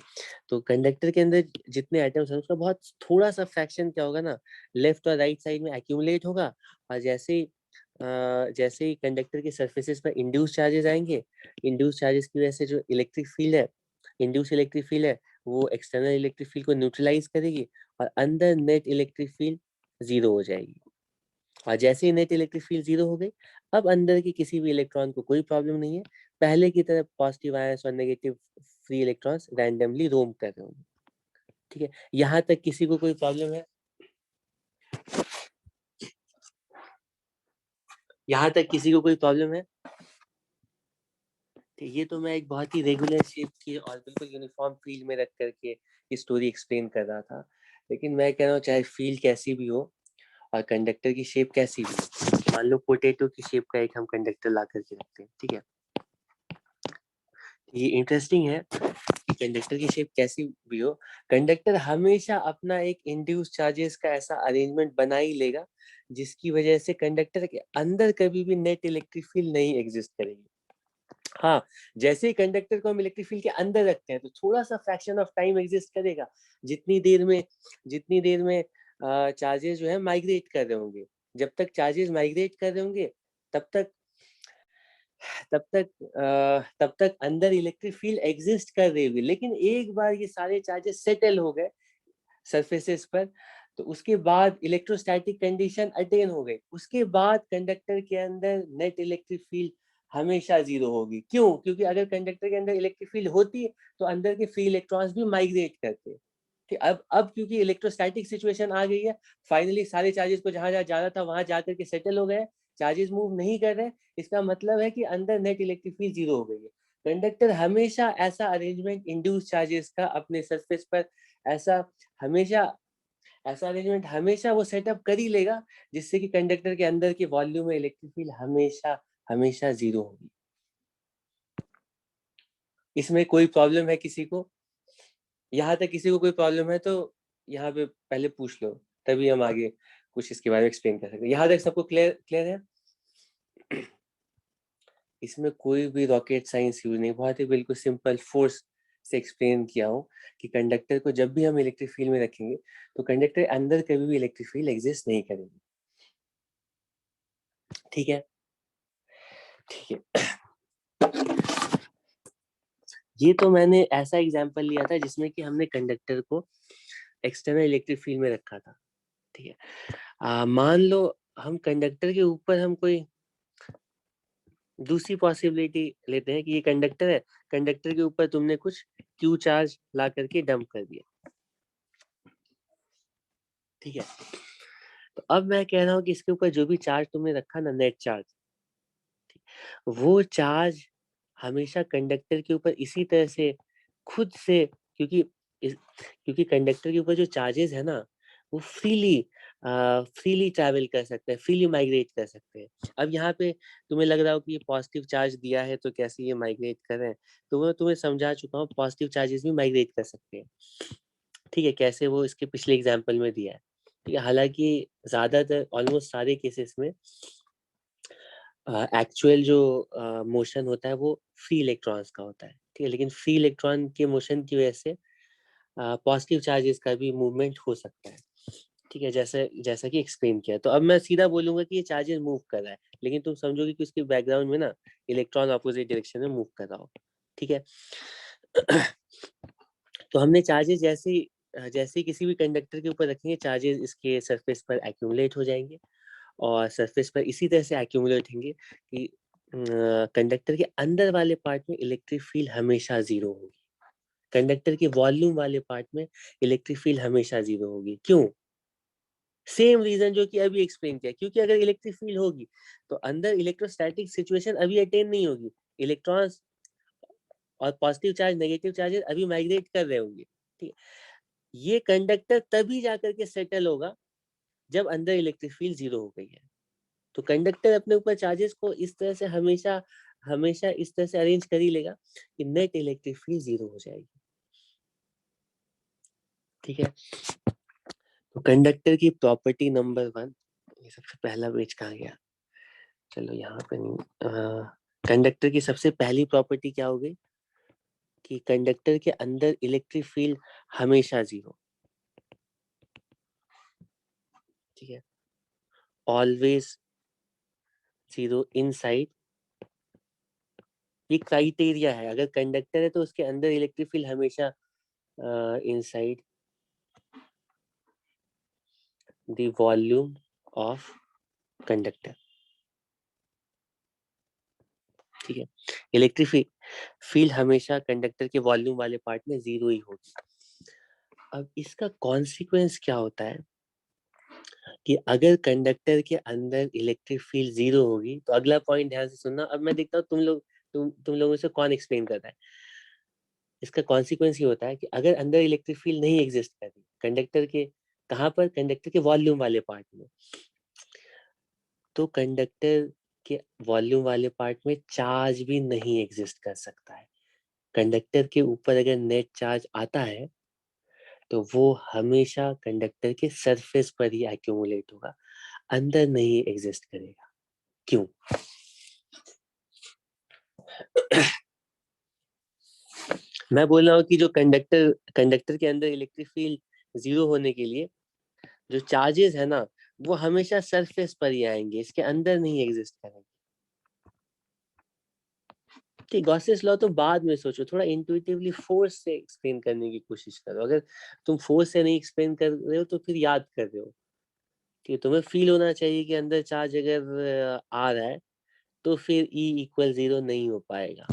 तो कंडक्टर के अंदर जितने एटम्स हैं उसका बहुत थोड़ा सा फ्रैक्शन क्या होगा ना, लेफ्ट और राइट साइड में एक्यूमुलेट होगा, और जैसे ही कंडक्टर के सरफेसेस पर इंड्यूस चार्जेस आएंगे, इंड्यूस चार्जेस की वजह से जो इलेक्ट्रिक फील्ड है, इंड्यूस इलेक्ट्रिक फील्ड है, वो एक्सटर्नल इलेक्ट्रिक फील्ड को न्यूट्रलाइज करेगी और अंदर नेट इलेक्ट्रिक फील्ड जीरो हो जाएगी। और जैसे ही नेट इलेक्ट्रिक फील्ड जीरो हो गई, अब अंदर की किसी भी इलेक्ट्रॉन को कोई प्रॉब्लम नहीं है, पहले की तरह पॉजिटिव आयंस और नेगेटिव फ्री इलेक्ट्रॉन्स रैंडमली रोम कर रहे होंगे। ठीक है, यहाँ तक किसी को कोई प्रॉब्लम है? यहाँ तक किसी को कोई प्रॉब्लम है? ये तो मैं एक बहुत ही रेगुलर शेप की और बिल्कुल यूनिफॉर्म फील्ड में रख करके स्टोरी एक्सप्लेन कर रहा था, लेकिन मैं कह रहा हूँ चाहे फील्ड कैसी भी हो और कंडक्टर की शेप कैसी भी हो, मान लो पोटैटो की शेप का एक हम कंडक्टर ला करके रखते हैं। ठीक है, ये इंटरेस्टिंग है कि कंडक्टर की शेप कैसी भी हो, कंडक्टर हमेशा अपना एक इंड्यूस चार्जेस का ऐसा अरेंजमेंट बना ही लेगा जिसकी वजह से कंडक्टर के अंदर कभी भी नेट इलेक्ट्रिक फील्ड नहीं एग्जिस्ट करेगी। हाँ, जैसे ही कंडक्टर को हम इलेक्ट्रिक फील्ड के अंदर रखते हैं तो थोड़ा सा फ्रैक्शन ऑफ टाइम एग्जिस्ट करेगा, जितनी देर में चार्जेस जो है माइग्रेट कर रहे होंगे। जब तक चार्जेस माइग्रेट कर रहे होंगे तब तक तब तक अंदर इलेक्ट्रिक फील्ड एग्जिस्ट कर रही होगी, लेकिन एक बार ये सारे चार्जेस सेटल हो गए सरफेसेस पर, तो उसके बाद इलेक्ट्रोस्टैटिक कंडीशन अटेन हो गई, उसके बाद कंडक्टर के अंदर नेट इलेक्ट्रिक फील्ड हमेशा जीरो होगी। क्यों? क्योंकि अगर कंडक्टर के अंदर इलेक्ट्रिक फील्ड होती तो अंदर के फ्री इलेक्ट्रॉन्स भी माइग्रेट करते। ठीक, अब क्योंकि इलेक्ट्रोस्टैटिक सिचुएशन आ गई है, फाइनली सारे चार्जेस को जहां जहां जाना था वहां जाकर के सेटल हो गए, चार्जेस मूव नहीं कर रहे, इसका मतलब है कि अंदर नेट इलेक्ट्रिक फील्ड जीरो हो गई है। कंडक्टर हमेशा ऐसा अरेंजमेंट इंड्यूस चार्जेस का अपने सरफेस पर ऐसा हमेशा ऐसा अरेंजमेंट हमेशा वो सेटअप कर ही लेगा जिससे कि कंडक्टर के अंदर के वॉल्यूम में इलेक्ट्रिक फील्ड हमेशा हमेशा जीरो होगी। इसमें कोई प्रॉब्लम है किसी को? यहाँ तक किसी को कोई प्रॉब्लम है तो यहाँ पे पहले पूछ लो, तभी हम आगे कुछ इसके बारे में एक्सप्लेन कर सकते हैं। यहाँ तक सबको क्लियर है? इसमें कोई भी रॉकेट साइंस यूज नहीं, बहुत ही बिल्कुल सिंपल फोर्स से एक्सप्लेन किया हूँ कि कंडक्टर को जब भी हम इलेक्ट्रिक फील्ड में रखेंगे तो कंडक्टर अंदर कभी भी इलेक्ट्रिक फील्ड एग्जिस्ट नहीं करेगी। ठीक है, ठीक है। ये तो मैंने ऐसा एग्जांपल लिया था जिसमें कि हमने कंडक्टर को एक्सटर्नल इलेक्ट्रिक फील्ड में रखा था। ठीक है, मान लो हम कंडक्टर के ऊपर हम कोई दूसरी पॉसिबिलिटी लेते हैं कि ये कंडक्टर है, कंडक्टर के ऊपर तुमने कुछ क्यू चार्ज ला करके डंप कर दिया। ठीक है, तो अब मैं कह रहा हूँ कि इसके ऊपर जो भी चार्ज तुमने रखा ना, नेट चार्ज, वो चार्ज हमेशा कंडक्टर के ऊपर इसी तरह से खुद से, क्योंकि कंडक्टर के ऊपर जो चार्जेस है ना वो फ्रीली ट्रैवल कर सकते हैं, फ्रीली माइग्रेट कर सकते हैं। अब यहाँ पे तुम्हें लग रहा हो कि ये पॉजिटिव चार्ज दिया है तो कैसे ये माइग्रेट कर रहे हैं, तो मैं तुम्हें समझा चुका हूँ, पॉजिटिव चार्जेस भी माइग्रेट कर सकते हैं। ठीक है, कैसे वो इसके पिछले एग्जाम्पल में दिया है। ठीक है, हालांकि ज्यादातर ऑलमोस्ट सारे केसेस में एक्चुअल जो मोशन होता है वो फ्री इलेक्ट्रॉन्स का होता है। ठीक है, लेकिन फ्री इलेक्ट्रॉन के मोशन की वजह से पॉजिटिव चार्जेस का भी मूवमेंट हो सकता है। ठीक है, जैसे जैसा कि एक्सप्लेन किया। तो अब मैं सीधा बोलूंगा कि ये चार्जेस मूव कर रहा है, लेकिन तुम समझोगे कि उसके बैकग्राउंड में ना इलेक्ट्रॉन अपोजिट डायरेक्शन में मूव कर रहा हो। ठीक है। तो हमने चार्जेस जैसे किसी भी कंडक्टर के ऊपर रखेंगे, चार्जेस इसके सरफेस पर एक्यूमुलेट हो जाएंगे और सरफेस पर इसी तरह से एक्यूमुलेट होंगे कि कंडक्टर के अंदर वाले पार्ट में इलेक्ट्रिक फील्ड हमेशा जीरो होगी, कंडक्टर के वॉल्यूम वाले पार्ट में इलेक्ट्रिक फील्ड हमेशा जीरो होगी। क्यों? सेम रीजन जो कि अभी एक्सप्लेन किया, क्योंकि अगर इलेक्ट्रिक फील्ड होगी तो अंदर इलेक्ट्रोस्टैटिक सिचुएशन अभी अटेन नहीं होगी, इलेक्ट्रॉन्स और पॉजिटिव चार्ज नेगेटिव चार्जेस अभी माइग्रेट कर रहे होंगे। ठीक है, ये कंडक्टर तभी जाकर के सेटल होगा जब अंदर इलेक्ट्रिक फील्ड जीरो हो गई है। तो कंडक्टर अपने ऊपर चार्जेस को इस तरह से हमेशा हमेशा इस तरह से अरेंज कर ही लेगा कि नेट इलेक्ट्रिक फील्ड जीरो हो जाएगी। ठीक है, तो कंडक्टर की प्रॉपर्टी नंबर 1, ये सबसे पहला पेज कहाँ गया, चलो यहाँ पे नहीं, कंडक्टर की सबसे पहली प्रॉपर्टी क्या हो गई कि कंडक्टर के अंदर इलेक्ट्रिक फील्ड हमेशा जीरो। ठीक है, ऑलवेज जीरो इनसाइड। ये क्राइटेरिया है, अगर कंडक्टर है तो उसके अंदर इलेक्ट्रिक फील्ड हमेशा inside the volume of conductor. ठीक है, इलेक्ट्रिक फील्ड हमेशा कंडक्टर के वॉल्यूम वाले पार्ट में जीरो ही होगी। अब इसका कॉन्सिक्वेंस क्या होता है कि अगर कंडक्टर के अंदर इलेक्ट्रिक फील्ड जीरो होगी, तो अगला पॉइंट ध्यान से सुनना। अब मैं देखता हूँ तुम लोगों से कौन एक्सप्लेन करता है। इसका कॉन्सिक्वेंस ये होता है कि अगर अंदर इलेक्ट्रिक फील्ड नहीं एग्जिस्ट कर रही कंडक्टर के, कहाँ पर, कंडक्टर के वॉल्यूम वाले पार्ट में, तो कंडक्टर के वॉल्यूम वाले पार्ट में चार्ज भी नहीं एग्जिस्ट कर सकता है। कंडक्टर के ऊपर अगर नेट चार्ज आता है तो वो हमेशा कंडक्टर के सरफेस पर ही एक्यूमुलेट होगा, अंदर नहीं एग्जिस्ट करेगा। क्यों? मैं बोल रहा हूँ कि जो कंडक्टर के अंदर इलेक्ट्रिक फील्ड जीरो होने के लिए जो चार्जेस है ना वो हमेशा सरफेस पर ही आएंगे, इसके अंदर नहीं एग्जिस्ट करेंगे। ठीक, गॉसेस लॉ तो बाद में सोचो, थोड़ा इंट्यूटिवली फोर्स से एक्सप्लेन करने की कोशिश करो। अगर तुम फोर्स से नहीं एक्सप्लेन कर रहे हो तो फिर याद कर रहे हो। ठीक है, तुम्हें फील होना चाहिए कि अंदर चार्ज अगर आ रहा है तो फिर E इक्वल 0 नहीं हो पाएगा।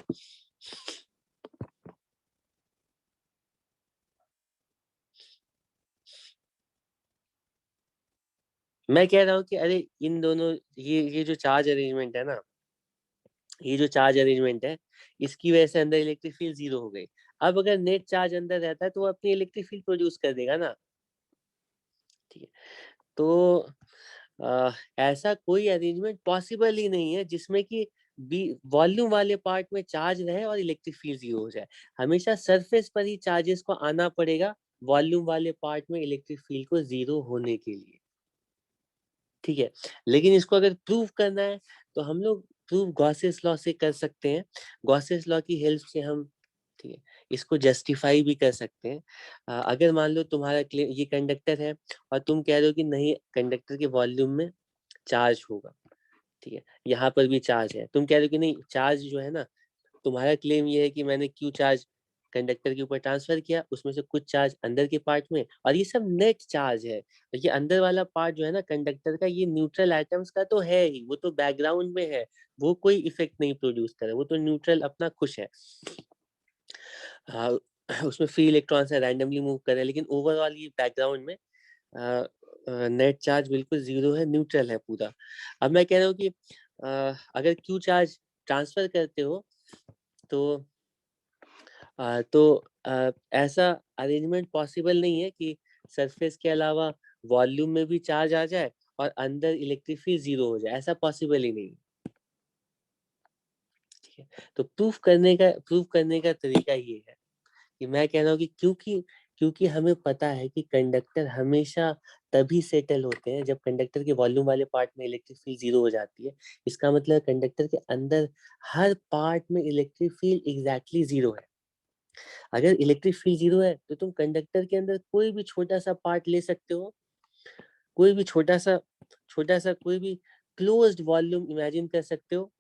मैं कह रहा हूँ कि अरे इन दोनों, ये जो चार्ज अरेंजमेंट है ना, ये जो चार्ज अरेंजमेंट है इसकी वजह से अंदर इलेक्ट्रिक फील्ड जीरो हो गई। अब अगर नेट चार्ज अंदर रहता है तो वो अपनी इलेक्ट्रिक फील्ड प्रोड्यूस कर देगा ना। ठीक है, तो ऐसा कोई अरेंजमेंट पॉसिबल ही नहीं है जिसमें कि वॉल्यूम वाले पार्ट में चार्ज रहे और इलेक्ट्रिक फील्ड 0 हो जाए। हमेशा सरफेस पर ही चार्जेस को आना पड़ेगा वॉल्यूम वाले पार्ट में इलेक्ट्रिक फील्ड को 0 होने के लिए, ठीक है। लेकिन इसको अगर प्रूव करना है तो हम लोग प्रूव गॉसेस लॉ से कर सकते हैं। गॉसेस लॉ की हेल्प से हम, ठीक है, इसको जस्टिफाई भी कर सकते हैं। अगर मान लो तुम्हारा क्लेम ये कंडक्टर है और तुम कह रहे हो कि नहीं कंडक्टर के वॉल्यूम में चार्ज होगा, ठीक है, यहाँ पर भी चार्ज है, तुम कह रहे हो कि नहीं चार्ज जो है ना, तुम्हारा क्लेम ये है कि मैंने क्यू चार्ज कंडक्टर के ऊपर ट्रांसफर किया, उसमें से कुछ चार्ज अंदर के पार्ट में, और ये सब नेट चार्ज है। ये अंदर वाला पार्ट जो है ना कंडक्टर का, ये न्यूट्रल एटम्स का तो है ही, वो तो बैकग्राउंड में है, वो कोई इफेक्ट नहीं प्रोड्यूस करे, वो तो न्यूट्रल अपना खुश है। उसमें फ्री इलेक्ट्रॉन्स है, रैंडमली मूव कर रहे हैं, लेकिन ओवरऑल ये बैकग्राउंड में नेट चार्ज बिल्कुल 0 है, न्यूट्रल है पूरा। अब मैं कह रहा हूँ कि अगर क्यू चार्ज ट्रांसफर करते हो तो ऐसा अरेंजमेंट पॉसिबल नहीं है कि सरफेस के अलावा वॉल्यूम में भी चार्ज आ जाए और अंदर इलेक्ट्रिक फील्ड 0 हो जाए, ऐसा पॉसिबल ही नहीं, ठीक है। तो प्रूफ करने का तरीका ये है कि मैं कह रहा हूँ कि क्योंकि हमें पता है कि कंडक्टर हमेशा तभी सेटल होते हैं जब कंडक्टर के वॉल्यूम वाले पार्ट में इलेक्ट्रिक फील्ड 0 हो जाती है। इसका मतलब कंडक्टर के अंदर हर पार्ट में इलेक्ट्रिक फील्ड एग्जैक्टली 0 है। अगर इलेक्ट्रिक फील्ड 0 है तो तुम कंडक्टर के अंदर कोई भी छोटा सा पार्ट ले सकते हो, कोई भी छोटा सा कोई भी क्लोज्ड वॉल्यूम इमेजिन कर सकते हो।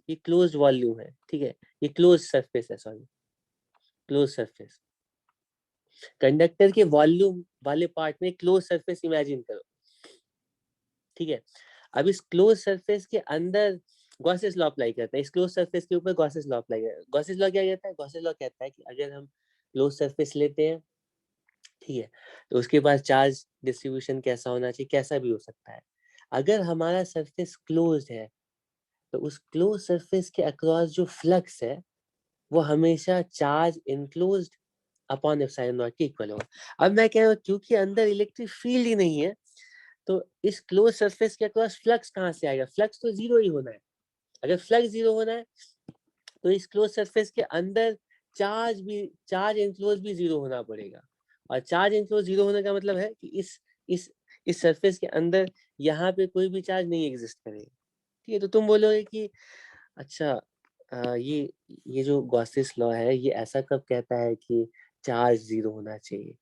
ये क्लोज्ड वॉल्यूम है, ठीक है, ये क्लोज सरफेस है, सॉरी क्लोज सरफेस। कंडक्टर के वॉल्यूम वाले पार्ट में क्लोज सरफेस इमेजिन करो, ठीक है। अब इस क्लोज सरफेस के अंदर गॉसेस लॉ अप्लाई करते हैं, इस क्लोज सरफेस के ऊपर गॉसेस लॉ अप्लाई करते हैं। गॉसेस लॉ क्या कहता है? गॉसेस लॉ कहता है कि अगर हम क्लोज सरफेस लेते हैं, ठीक है, तो उसके बाद चार्ज डिस्ट्रीब्यूशन कैसा होना चाहिए, कैसा भी हो सकता है। अगर हमारा सरफेस क्लोज है तो उस क्लोज सरफेस के अक्रॉस जो फ्लक्स है वो हमेशा charge enclosed upon epsilon not के इक्वल होगा। अब मैं कह रहा हूँ क्योंकि अंदर इलेक्ट्रिक फील्ड ही नहीं है तो इस क्लोज सरफेस के अक्रॉस फ्लक्स कहाँ से आएगा? फ्लक्स तो 0 ही होना है। अगर फ्लक्स 0 होना है तो इस क्लोज सरफेस के अंदर चार्ज एनक्लोज भी 0 होना पड़ेगा। और चार्ज एनक्लोज 0 होने का मतलब है कि इस इस सरफेस के अंदर यहाँ पे कोई भी चार्ज नहीं एग्जिस्ट करेगा, ठीक है। तो तुम बोलोगे कि अच्छा ये जो गॉसेस लॉ है ये ऐसा कब कहता है कि चार्ज 0 होना चाहिए?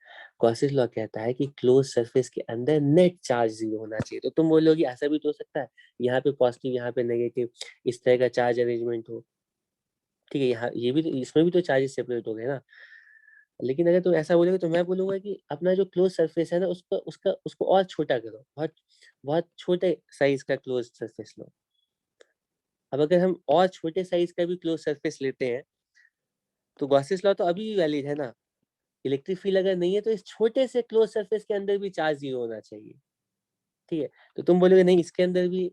गॉसेस लॉ कहता है कि क्लोज सरफेस के अंदर नेट चार्ज 0 होना चाहिए। तो तुम बोलोगे ऐसा भी तो हो सकता है, यहाँ पे पॉजिटिव यहाँ पे नेगेटिव, इस तरह का चार्ज अरेंजमेंट हो, ठीक है। यहाँ ये भी तो, इसमें भी तो चार्जेस सेपरेट हो गए ना। लेकिन अगर तुम ऐसा बोलोगे तो मैं बोलूंगा कि अपना जो क्लोज सरफेस है ना उसको और छोटा करो, बहुत बहुत छोटे साइज का क्लोज सरफेस लो। अब अगर हम और छोटे साइज का भी क्लोज सरफेस लेते हैं तो गॉसेस लॉ तो अभी भी वैलिड है ना। इलेक्ट्रिक फील्ड अगर नहीं है तो इस छोटे से क्लोज सरफेस के अंदर भी चार्ज 0 होना चाहिए, ठीक है। तो तुम बोलोगे नहीं इसके अंदर भी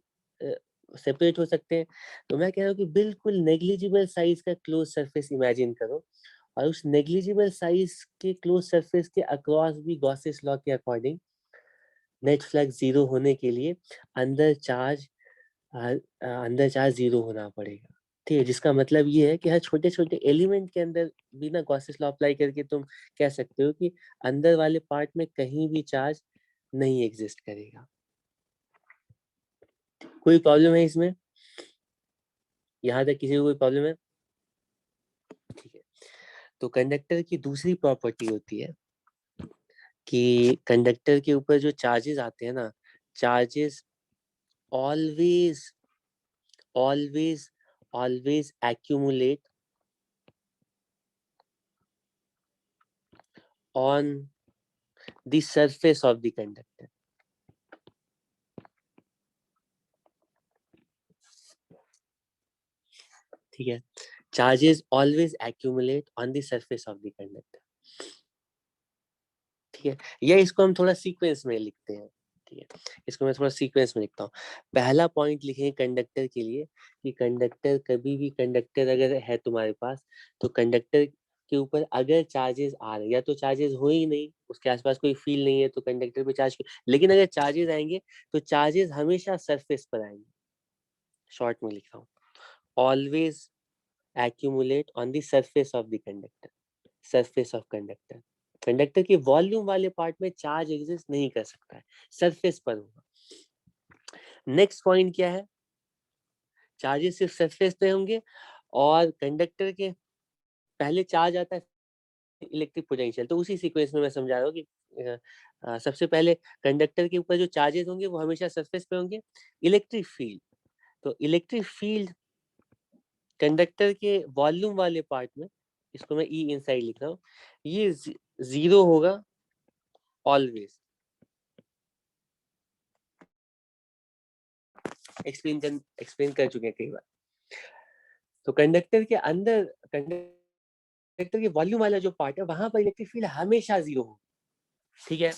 सेपरेट हो सकते हैं। तो मैं कह रहा हूँ कि बिल्कुल नेग्लिजिबल साइज का क्लोज सरफेस इमेजिन करो और उस नेग्लिजिबल साइज के क्लोज सरफेस के अक्रॉस भी गॉसेस लॉ के अकॉर्डिंग नेट फ्लक्स 0 होने के लिए अंदर चार्ज अंदर चार्ज 0 होना पड़ेगा, ठीक है। जिसका मतलब ये है कि हर छोटे छोटे एलिमेंट के अंदर बिना गॉसेस लॉ अप्लाई करके तुम कह सकते हो कि अंदर वाले पार्ट में कहीं भी चार्ज नहीं एग्जिस्ट करेगा। कोई प्रॉब्लम है इसमें? यहाँ तक किसी को कोई प्रॉब्लम है? ठीक है। तो कंडक्टर की दूसरी प्रॉपर्टी होती है कि कंडक्टर के ऊपर जो चार्जेस आते हैं ना, charges always always always accumulate on the surface of the conductor, ठीक है। Charges always accumulate on the surface of the conductor, ठीक है। या इसको हम थोड़ा सीक्वेंस में लिखते हैं, ठीक है। इसको मैं थोड़ा सीक्वेंस में लिखता हूँ। पहला पॉइंट लिखेंगे कंडक्टर के लिए कि कंडक्टर कभी भी, कंडक्टर अगर है तुम्हारे पास तो कंडक्टर के ऊपर अगर चार्जेस आ रहे, या तो चार्जेस हो ही नहीं, उसके आसपास कोई फील्ड नहीं है तो कंडक्टर पे चार्ज, लेकिन अगर चार्जेस आएंगे तो चार्जेस हमेशा सरफेस पर आएंगे, शॉर्ट में लिख रहा हूँ, always accumulate on the surface of the conductor, surface of conductor. Conductor के वॉल्यूम वाले पार्ट में चार्ज एग्जिस्ट नहीं कर सकता है, सरफेस पर होगा। नेक्स्ट पॉइंट क्या है, चार्जेस सिर्फ सरफेस पे होंगे और कंडक्टर के पहले चार्ज आता है इलेक्ट्रिक पोटेंशियल। तो उसी सीक्वेंस में मैं समझा रहा हूँ कि सबसे पहले कंडक्टर के ऊपर जो चार्जेस होंगे वो हमेशा सरफेस पे होंगे। इलेक्ट्रिक फील्ड, तो इलेक्ट्रिक फील्ड कंडक्टर के वॉल्यूम वाले पार्ट में, इसको मैं ई इनसाइड लिख रहा हूँ, ये जीरो होगा ऑलवेज। एक्सप्लेन कर चुके हैं कई बार। तो कंडक्टर के अंदर, कंडक्टर के वॉल्यूम वाला जो पार्ट है वहां पर इलेक्ट्रिक फील्ड हमेशा जीरो होगा, ठीक है।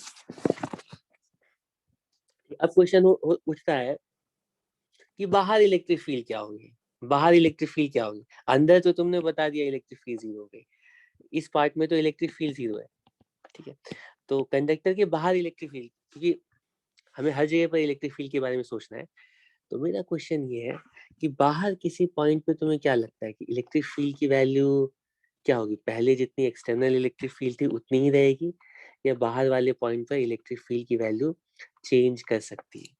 अब क्वेश्चन उठता है कि बाहर इलेक्ट्रिक फील्ड क्या होगी, बाहर इलेक्ट्रिक फील्ड क्या होगी। अंदर तो तुमने बता दिया इलेक्ट्रिक फील्ड जीरो हो गई, इस पार्ट में तो इलेक्ट्रिक फील्ड जीरो है, ठीक है। तो कंडक्टर के बाहर इलेक्ट्रिक फील्ड, क्योंकि हमें हर जगह पर इलेक्ट्रिक फील्ड के बारे में सोचना है, तो मेरा क्वेश्चन ये है कि बाहर किसी पॉइंट पे तुम्हें क्या लगता है कि इलेक्ट्रिक फील्ड की वैल्यू क्या होगी, पहले जितनी एक्सटर्नल इलेक्ट्रिक फील्ड थी उतनी ही रहेगी, या बाहर वाले पॉइंट पर इलेक्ट्रिक फील्ड की वैल्यू चेंज कर सकती है।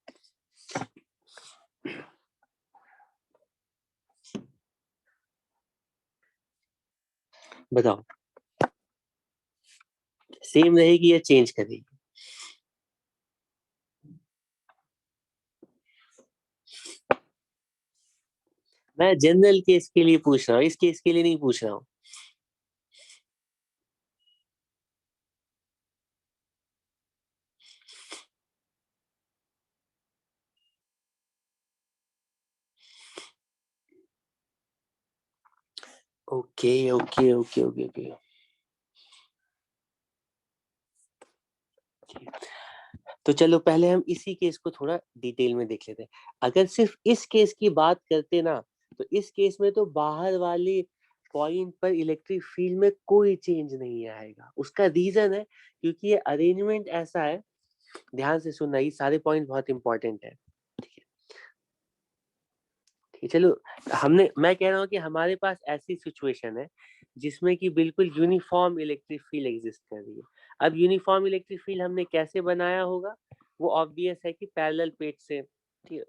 बताओ, सेम रहेगी या चेंज करेगी? मैं जनरल केस के लिए पूछ रहा हूँ, इस केस के लिए नहीं पूछ रहा हूँ। Okay okay okay okay okay, तो चलो पहले हम इसी केस को थोड़ा डिटेल में देख लेते हैं। अगर सिर्फ इस केस की बात करते ना, तो इस केस में तो बाहर वाली पॉइंट पर इलेक्ट्रिक फील्ड में कोई चेंज नहीं आएगा। उसका रीजन है क्योंकि ये अरेंजमेंट ऐसा है, ध्यान से सुनना, ये सारे पॉइंट बहुत इंपॉर्टेंट है, ठीक है। ठीक है, चलो मैं कह रहा हूँ कि हमारे पास ऐसी सिचुएशन है जिसमें कि बिल्कुल यूनिफॉर्म इलेक्ट्रिक फील्ड एग्जिस्ट कर रही है। अब यूनिफॉर्म इलेक्ट्रिक फील्ड हमने कैसे बनाया होगा, वो ऑब्वियस है कि पैरेलल प्लेट से, ठीक है,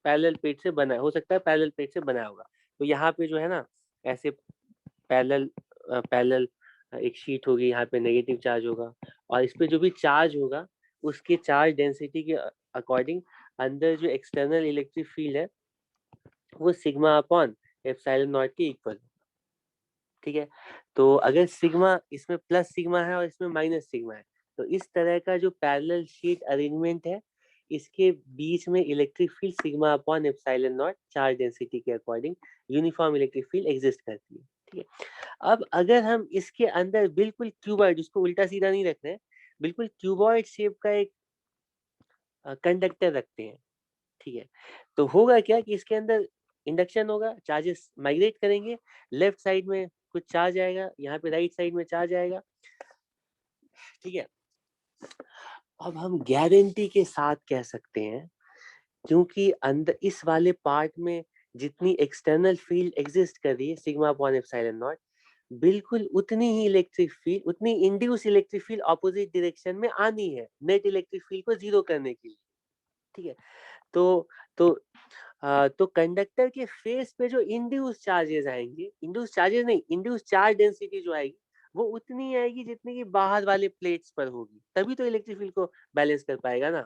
पैरेलल प्लेट से बना हो सकता है, पैरेलल प्लेट से बनाया होगा। तो यहाँ पे जो है ना, ऐसे पैरेलल पैरेलल एक शीट होगी, यहाँ पे नेगेटिव चार्ज होगा, और इस पे जो भी चार्ज होगा उसके चार्ज डेंसिटी के अकॉर्डिंग अंदर जो एक्सटर्नल इलेक्ट्रिक फील्ड है वो सिग्मा अपॉन एप्सिलॉन नॉट के इक्वल, ठीक है। तो अगर सिग्मा, इसमें प्लस सिग्मा है और इसमें माइनस सिग्मा है, तो इस तरह का जो पैरेलल शीट अरेंजमेंट है, इसके बीच में electric field sigma upon epsilon naught charge density के according uniform electric field exist करती है, ठीक है। अब अगर हम इसके अंदर बिल्कुल क्यूबॉइड, जिसको उल्टा सीधा नहीं रख रहे हैं, बिल्कुल क्यूबॉइड शेप का एक कंडक्टर रखते हैं, ठीक है, तो होगा क्या कि इसके अंदर इंडक्शन होगा, चार्जेस माइग्रेट करेंगे, लेफ्ट साइड में कुछ चार्ज आएगा, यहाँ पे राइट साइड में चार्ज आएगा, ठीक है। अब हम गारंटी के साथ कह सकते हैं, क्योंकि अंदर इस वाले पार्ट में जितनी एक्सटर्नल फील्ड एग्जिस्ट कर रही है सिग्मा अपॉन एप्सिलॉन नॉट, बिल्कुल उतनी ही इलेक्ट्रिक फील्ड, उतनी induce electric field opposite direction में आनी है नेट इलेक्ट्रिक फील्ड को जीरो करने के लिए, ठीक है। तो तो तो कंडक्टर के फेस पे जो इंड्यूस चार्जेस आएंगे, इंड्यूस चार्जेस नहीं, इंड्यूस चार्ज डेंसिटी जो आएगी वो उतनी आएगी जितनी की बाहर वाले प्लेट्स पर होगी, तभी तो इलेक्ट्रिक फील्ड को बैलेंस कर पाएगा ना।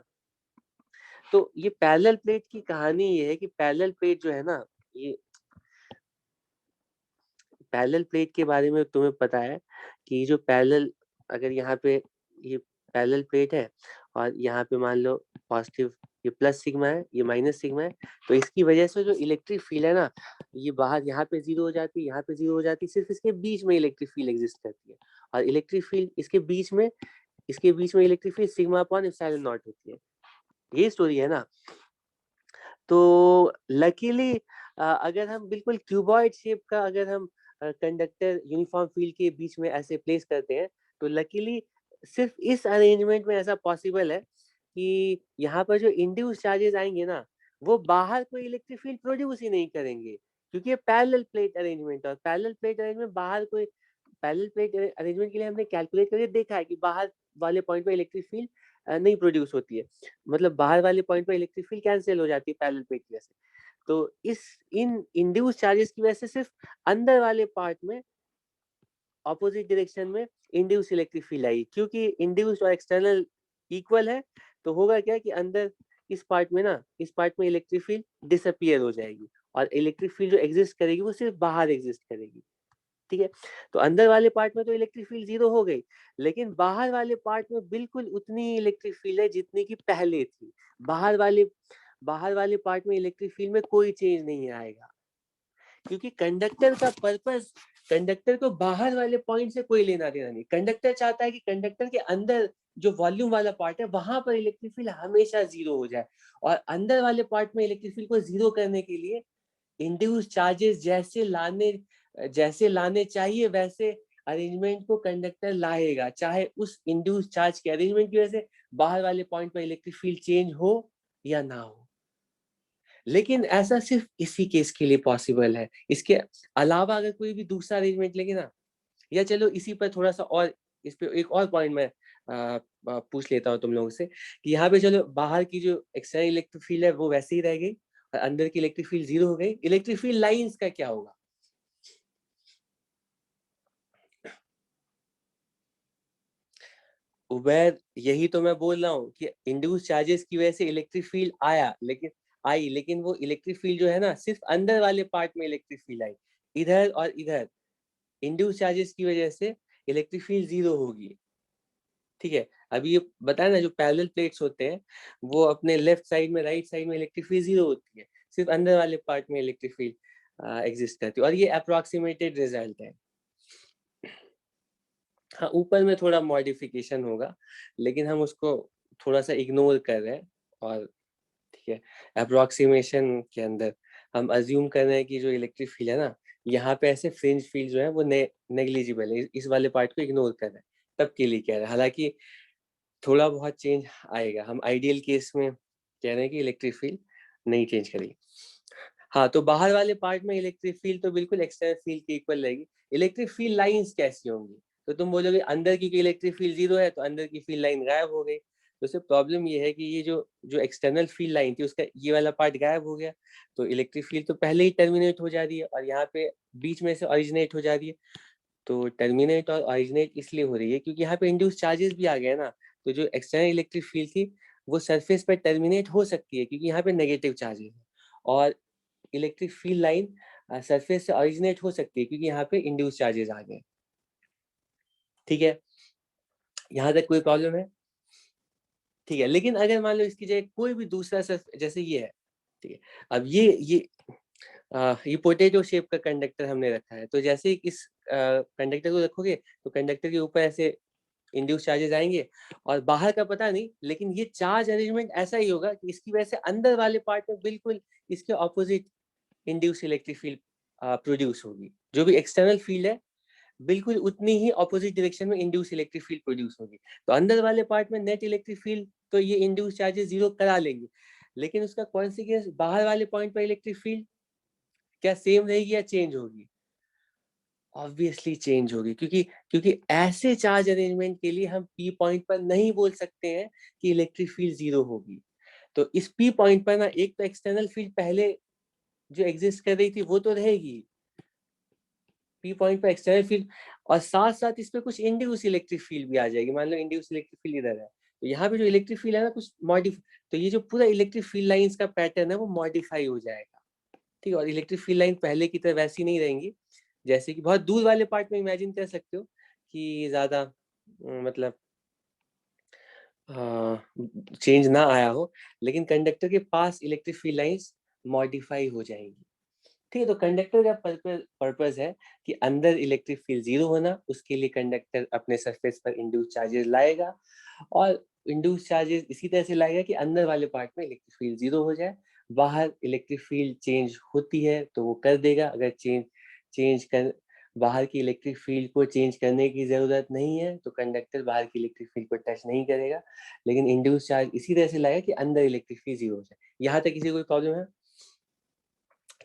तो ये पैरेलल प्लेट की कहानी ये है कि पैरेलल प्लेट जो है ना, ये पैरेलल प्लेट के बारे में तुम्हें पता है कि जो पैरेलल, अगर यहाँ पे ये पैरेलल प्लेट है और यहाँ पे मान लो पॉजिटिव, ये प्लस सिग्मा है, ये माइनस सिग्मा है, तो इसकी वजह से जो इलेक्ट्रिक फील्ड है ना, ये बाहर यहाँ पे जीरो हो जाती है, यहाँ पे जीरो हो जाती है, सिर्फ इसके बीच में इलेक्ट्रिक फील्ड एग्जिस्ट करती है, और इलेक्ट्रिक फील्ड इसके बीच में electric field sigma upon epsilon not होती है। ये स्टोरी है ना। तो लकीली अगर हम बिल्कुल क्यूबॉइड शेप का, अगर हम कंडक्टर यूनिफॉर्म फील्ड के बीच में ऐसे प्लेस करते हैं, तो लकीली सिर्फ इस अरेंजमेंट में ऐसा पॉसिबल है कि यहाँ पर जो इंड्यूस चार्जेस आएंगे ना, वो बाहर कोई इलेक्ट्रिक फील्ड प्रोड्यूस ही नहीं करेंगे, क्योंकि ये पैरेलल प्लेट अरेंजमेंट है, और पैरेलल प्लेट अरेंजमेंट बाहर कोई पैरेलल प्लेट अरेंजमेंट के लिए हमने कैलकुलेट करके देखा है कि बाहर वाले पॉइंट पे इलेक्ट्रिक फील्ड नहीं प्रोड्यूस होती है, मतलब बाहर वाले पॉइंट पे इलेक्ट्रिक फील्ड कैंसिल हो जाती है पैरेलल प्लेट की वजह से। तो इस इन इंड्यूस चार्जेस की वजह से सिर्फ अंदर वाले पार्ट में ऑपोजिट डायरेक्शन में इंड्यूस इलेक्ट्रिक फील्ड आई, क्योंकि इंड्यूस और एक्सटर्नल इक्वल है, तो होगा क्या कि अंदर इस पार्ट में इलेक्ट्रिक फील्ड डिसअपियर हो जाएगी, और इलेक्ट्रिक फील्ड जो एग्जिस्ट करेगी वो सिर्फ बाहर एग्जिस्ट करेगी। ठीक है, तो अंदर वाले पार्ट में तो इलेक्ट्रिक फील्ड 0 हो गई, लेकिन बाहर वाले पार्ट में बिल्कुल उतनी ही इलेक्ट्रिक फील्ड है जितनी की पहले थी। बाहर वाले बाहर वाले पार्ट में इलेक्ट्रिक फील्ड में कोई चेंज नहीं आएगा, क्योंकि कंडक्टर का पर्पस, कंडक्टर को बाहर वाले पॉइंट से कोई लेना देना नहीं। कंडक्टर चाहता है कि कंडक्टर के अंदर जो वॉल्यूम वाला पार्ट है वहां पर इलेक्ट्रिक फील्ड हमेशा 0 हो जाए, और अंदर वाले पार्ट में इलेक्ट्रिक फील्ड को 0 करने के लिए इंड्यूस चार्जेस जैसे लाने चाहिए वैसे अरेंजमेंट को कंडक्टर लाएगा, चाहे उस इंड्यूस चार्ज के अरेंजमेंट की वजह से बाहर वाले पॉइंट पर इलेक्ट्रिक फील्ड चेंज हो या ना हो। लेकिन ऐसा सिर्फ इसी केस के लिए पॉसिबल है, इसके अलावा अगर कोई भी दूसरा अरेंजमेंट लेंगे ना, या चलो इसी पर थोड़ा सा और, इस पे एक और पॉइंट मैं पूछ लेता हूँ तुम लोगों से, कि यहाँ पे चलो बाहर की जो एक्सटर्नल इलेक्ट्रिक फील्ड है वो वैसे ही रह गई, और अंदर की इलेक्ट्रिक फील्ड 0 हो गई, इलेक्ट्रिक फील्ड लाइंस का क्या होगा? उबैर, यही तो मैं बोल रहा हूँ कि इंड्यूस चार्जेस की वजह से इलेक्ट्रिक फील्ड लेकिन वो इलेक्ट्रिक फील्ड जो है ना सिर्फ अंदर वाले पार्ट में इलेक्ट्रिक फील्ड आई, इधर और इधर इंड्यूस चार्जेस की वजह से इलेक्ट्रिक फील्ड 0 होगी। ठीक है, अभी ये बताया ना जो पैरेलल प्लेट्स होते हैं वो अपने लेफ्ट साइड में राइट साइड में इलेक्ट्रिक फील्ड 0 होती है, सिर्फ अंदर वाले पार्ट में इलेक्ट्रिक फील्ड एग्जिस्ट करती है, और ये अप्रोक्सीमेटेड रिजल्ट है। हाँ, ऊपर में थोड़ा मॉडिफिकेशन होगा, लेकिन हम उसको थोड़ा सा इग्नोर कर रहे हैं, और ठीक है, अप्रोक्सीमेशन के अंदर हम अज्यूम कर रहे हैं कि जो इलेक्ट्रिक फील्ड है ना, यहाँ पे ऐसे फ्रिंज फील्ड जो है वो नेग्लिजिबल है, इस वाले पार्ट को इग्नोर कर रहे हैं, तब के लिए कह रहे हैं। हालांकि थोड़ा बहुत चेंज आएगा, हम आइडियल केस में कह रहे हैं कि इलेक्ट्रिक फील्ड नहीं चेंज करेगी। हाँ, तो बाहर वाले पार्ट में इलेक्ट्रिक फील्ड तो बिल्कुल एक्सटर्नल फील्ड के इक्वल रहेगी। इलेक्ट्रिक फील्ड लाइंस कैसी होंगी? तो तुम बोलोगे अंदर की इलेक्ट्रिक फील्ड 0 है तो अंदर की फील्ड लाइन गायब हो गई। तो सिर्फ प्रॉब्लम ये है कि ये जो जो एक्सटर्नल फील्ड लाइन थी उसका ये वाला पार्ट गायब हो गया, तो इलेक्ट्रिक फील्ड तो पहले ही टर्मिनेट हो जा रही है, और यहाँ पे बीच में से ओरिजिनेट हो जा रही है। तो टर्मिनेट और ओरिजिनेट इसलिए हो रही है क्योंकि यहाँ पे इंड्यूस चार्जेस भी आ गए ना, तो जो एक्सटर्नल इलेक्ट्रिक फील्ड थी वो सरफेस पर टर्मिनेट हो सकती है क्योंकि यहाँ पे नेगेटिव चार्जेस है, और इलेक्ट्रिक फील्ड लाइन सरफेस से ओरिजिनेट हो सकती है क्योंकि यहाँ पे इंड्यूस चार्जेस आ गए। ठीक है, यहाँ तक कोई प्रॉब्लम है? ठीक है, लेकिन अगर मान लो इसकी जगह कोई भी दूसरा जैसे ये है, ठीक है, अब ये पोटैटो शेप का कंडक्टर हमने रखा है, तो जैसे ही इस कंडक्टर को रखोगे तो कंडक्टर के ऊपर ऐसे इंड्यूस चार्जेस आएंगे, और बाहर का पता नहीं, लेकिन ये चार्ज अरेंजमेंट ऐसा ही होगा कि इसकी वजह से अंदर वाले पार्ट में बिल्कुल इसके opposite induce electric field produce होगी। जो भी एक्सटर्नल फील्ड है बिल्कुल उतनी ही ऑपोजिट डायरेक्शन में इंड्यूस इलेक्ट्रिक फील्ड प्रोड्यूस होगी। तो अंदर वाले पार्ट में नेट इलेक्ट्रिक फील्ड तो ये इंड्यूस चार्जेस 0 करा लेंगे, लेकिन उसका कॉन्सिक्वेंस बाहर वाले पॉइंट पर इलेक्ट्रिक फील्ड क्या सेम रहेगी या चेंज होगी? ऑब्वियसली चेंज होगी, क्योंकि क्योंकि ऐसे चार्ज अरेंजमेंट के लिए हम पी पॉइंट पर नहीं बोल सकते हैं कि इलेक्ट्रिक फील्ड 0 होगी। तो इस पी पॉइंट पर ना एक तो एक्सटर्नल फील्ड पहले जो एग्जिस्ट कर रही थी वो तो रहेगी, पी पॉइंट पर एक्सटर्नल फील्ड, और साथ साथ इस पे कुछ इंड्यूस इलेक्ट्रिक फील्ड भी आ जाएगी। मान लो इंड्यूस इलेक्ट्रिक फील्ड इधर है, तो यहाँ पे जो इलेक्ट्रिक फील्ड है ना कुछ मॉडिफाई, तो ये जो पूरा इलेक्ट्रिक फील्ड लाइंस का पैटर्न है वो मॉडिफाई हो जाएगा। ठीक है, और इलेक्ट्रिक फील्ड लाइन पहले की तरह वैसी नहीं रहेंगी, जैसे कि बहुत दूर वाले पार्ट में इमेजिन कर सकते हो कि ज्यादा मतलब चेंज ना आया हो, लेकिन कंडक्टर के पास इलेक्ट्रिक फील्ड लाइंस मॉडिफाई हो जाएंगी। ठीक है, तो कंडक्टर का पर्पस है कि अंदर इलेक्ट्रिक फील्ड 0 होना, उसके लिए कंडक्टर अपने सरफेस पर इंड्यूस चार्जेस लाएगा, और इंड्यूस चार्जेस इसी तरह से लाएगा कि अंदर वाले पार्ट में इलेक्ट्रिक फील्ड 0 हो जाए। बाहर इलेक्ट्रिक फील्ड चेंज होती है तो वो कर देगा, अगर चेंज चेंज कर बाहर की इलेक्ट्रिक फील्ड को चेंज करने की जरूरत नहीं है, तो कंडक्टर बाहर की इलेक्ट्रिक फील्ड को टच नहीं करेगा, लेकिन इंड्यूस चार्ज इसी तरह से लाएगा कि अंदर इलेक्ट्रिक फील्ड जीरो हो जाए। यहाँ तक किसी को कोई प्रॉब्लम है?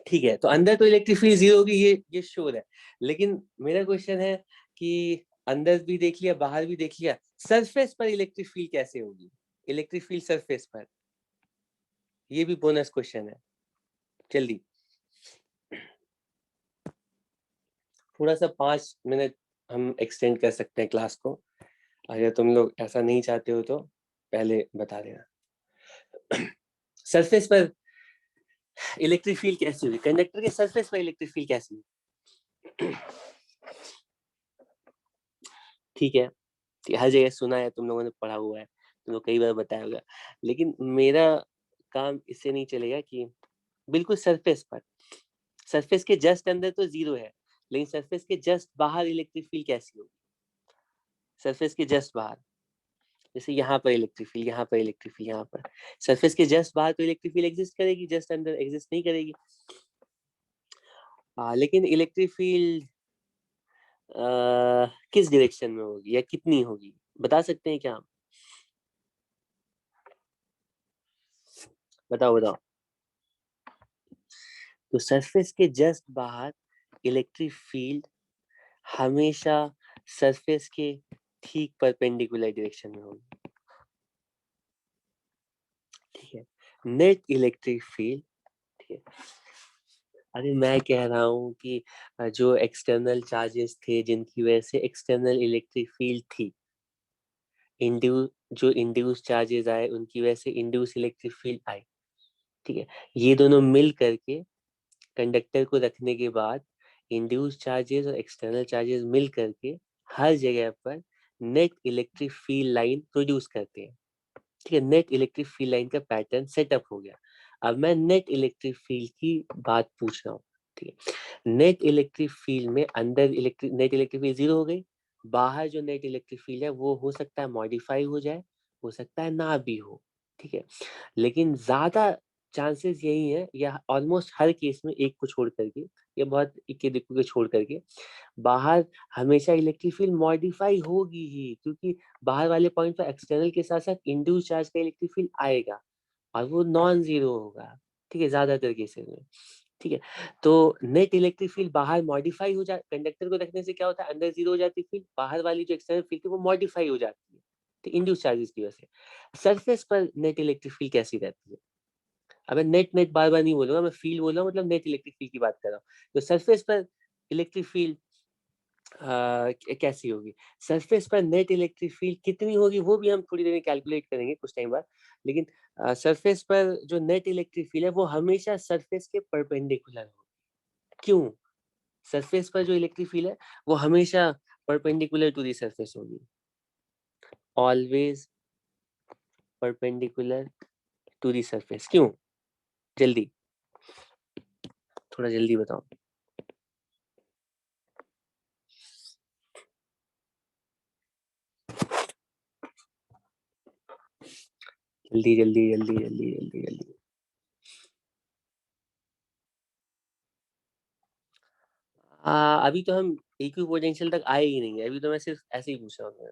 ठीक है, तो अंदर तो इलेक्ट्रिक फील्ड जीरो होगी, ये श्योर है। लेकिन मेरा क्वेश्चन है कि अंदर भी देख लिया, बाहर भी देख लिया, सरफेस पर इलेक्ट्रिक फील्ड कैसे होगी? इलेक्ट्रिक फील्ड सरफेस पर, ये भी बोनस क्वेश्चन है। जल्दी, थोड़ा सा 5 मिनट हम एक्सटेंड कर सकते हैं क्लास को, अगर तुम लोग ऐसा नहीं चाहते हो तो पहले बता देना। सरफेस पर इलेक्ट्रिक फील्ड कैसी होगी? कंडक्टर के सरफेस पर इलेक्ट्रिक फील्ड कैसी होगी? ठीक है, हर जगह सुना है, तुम लोगों ने पढ़ा हुआ है, तुम लोग कई बार बताया होगा, लेकिन मेरा काम इससे नहीं चलेगा कि बिल्कुल सरफेस पर, सरफेस के जस्ट अंदर तो जीरो है, लेकिन सरफेस के जस्ट बाहर इलेक्ट्रिक फील्ड कैसी होगी? सरफेस के जस्ट बाहर, जैसे यहाँ पर इलेक्ट्रिक फील्ड, यहाँ पर इलेक्ट्रिक फील्ड, यहाँ पर, सरफेस के जस्ट बाहर तो इलेक्ट्रिक फील्ड एग्जिस्ट करेगी, जस्ट अंदर एग्जिस्ट नहीं करेगी। लेकिन इलेक्ट्रिक फील्ड किस डायरेक्शन में होगी या कितनी होगी, बता सकते हैं क्या आप? बताओ बताओ। तो सरफेस के जस्ट बाहर इलेक्ट्रिक फील्ड हमेशा सरफेस के ठीक परपेंडिकुलर डायरेक्शन में होगी। ठीक है, नेट इलेक्ट्रिक फील्ड, ठीक है, अरे मैं कह रहा हूँ कि जो एक्सटर्नल चार्जेस थे जिनकी वजह से एक्सटर्नल इलेक्ट्रिक फील्ड थी, इंड्यूस, जो इंड्यूस चार्जेस आए उनकी वजह से इंड्यूस इलेक्ट्रिक फील्ड आई, ठीक है, ये दोनों मिल करके कंडक्टर को रखने के बाद इंड्यूस चार्जेस और एक्सटर्नल चार्जेस मिल करके हर जगह पर net electric field line produce करते हैं। ठीक है, नेट इलेक्ट्रिक फील्ड लाइन का पैटर्न सेटअप हो गया। अब मैं नेट इलेक्ट्रिक फील्ड की बात पूछ रहा हूँ। ठीक है, नेट इलेक्ट्रिक फील्ड में अंदर नेट इलेक्ट्रिक फील्ड जीरो हो गई, बाहर जो नेट इलेक्ट्रिक फील्ड है वो हो सकता है मॉडिफाई हो जाए, हो सकता है ना भी हो। ठीक है, लेकिन ज्यादा चांसेस यही है, या ऑलमोस्ट हर केस में एक को छोड़ करके, या बहुत इक्के दुक्के को छोड़ करके, बाहर हमेशा इलेक्ट्रिक फील्ड मॉडिफाई होगी ही, क्योंकि बाहर वाले पॉइंट पर एक्सटर्नल के साथ साथ इंड्यूस चार्ज का इलेक्ट्रिक फील्ड आएगा और वो नॉन जीरो होगा। ठीक है, ज्यादातर केसेस में। ठीक है, तो नेट इलेक्ट्रिक फील्ड बाहर मॉडिफाई हो जाए, कंडक्टर को रखने से क्या होता है, अंदर जीरो हो जाती है फील्ड, बाहर वाली जो एक्सटर्नल फील्ड है वो मॉडिफाई हो जाती है, ठीक, इंड्यूस चार्जेस की वजह से। सरफेस पर नेट इलेक्ट्रिक फील्ड कैसी रहती है? अब मैं नेट नेट बार बार नहीं बोलूंगा, मैं फील्ड बोल रहा हूँ, मतलब नेट इलेक्ट्रिक फील्ड की बात कर रहा हूँ। तो सरफेस पर इलेक्ट्रिक फील्ड कैसी होगी? सरफेस पर नेट इलेक्ट्रिक फील्ड कितनी होगी वो भी हम थोड़ी देर में कैलकुलेट करेंगे कुछ टाइम बाद, लेकिन सरफेस पर जो नेट इलेक्ट्रिक फील्ड है वो हमेशा सरफेस के परपेंडिकुलर होगी। क्यों? सरफेस पर जो इलेक्ट्रिक फील्ड है वो हमेशा परपेंडिकुलर टू दी सरफेस होगी, always perpendicular to the surface. क्यों? जल्दी, थोड़ा जल्दी बताओ। जल्दी जल्दी जल्दी जल्दी जल्दी जल्दी। अभी तो हम इक्वी पोटेंशियल तक आए ही नहीं है, अभी तो मैं सिर्फ ऐसे ही पूछ रहा हूँ।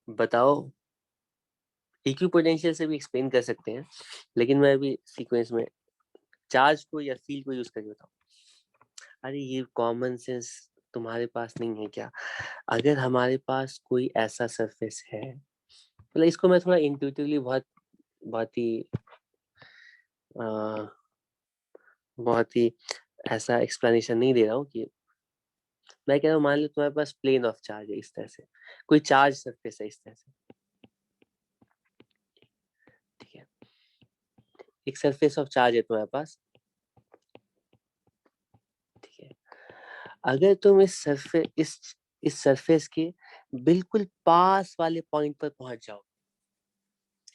बताओ, इक्वी पोटेंशियल से भी एक्सप्लेन कर सकते हैं, लेकिन मैं अभी सीक्वेंस में चार्ज को या फील्ड को यूज करके बताऊँ। अरे ये कॉमन सेंस तुम्हारे पास नहीं है क्या? अगर हमारे पास कोई ऐसा सरफेस है, मतलब इसको मैं थोड़ा इंट्यूटिवली बहुत बहुत ही आ, बहुत ही ऐसा एक्सप्लेनेशन नहीं दे रहा हूँ कि मैं कह रहा हूँ मान लो तुम्हारे पास प्लेन ऑफ चार्ज है, इस तरह से कोई चार्ज सरफेस है, इस तरह से। ठीक है, एक सरफेस ऑफ चार्ज है तुम्हारे पास। ठीक है, अगर तुम इस सरफेस के बिल्कुल पास वाले पॉइंट पर पहुंच जाओ,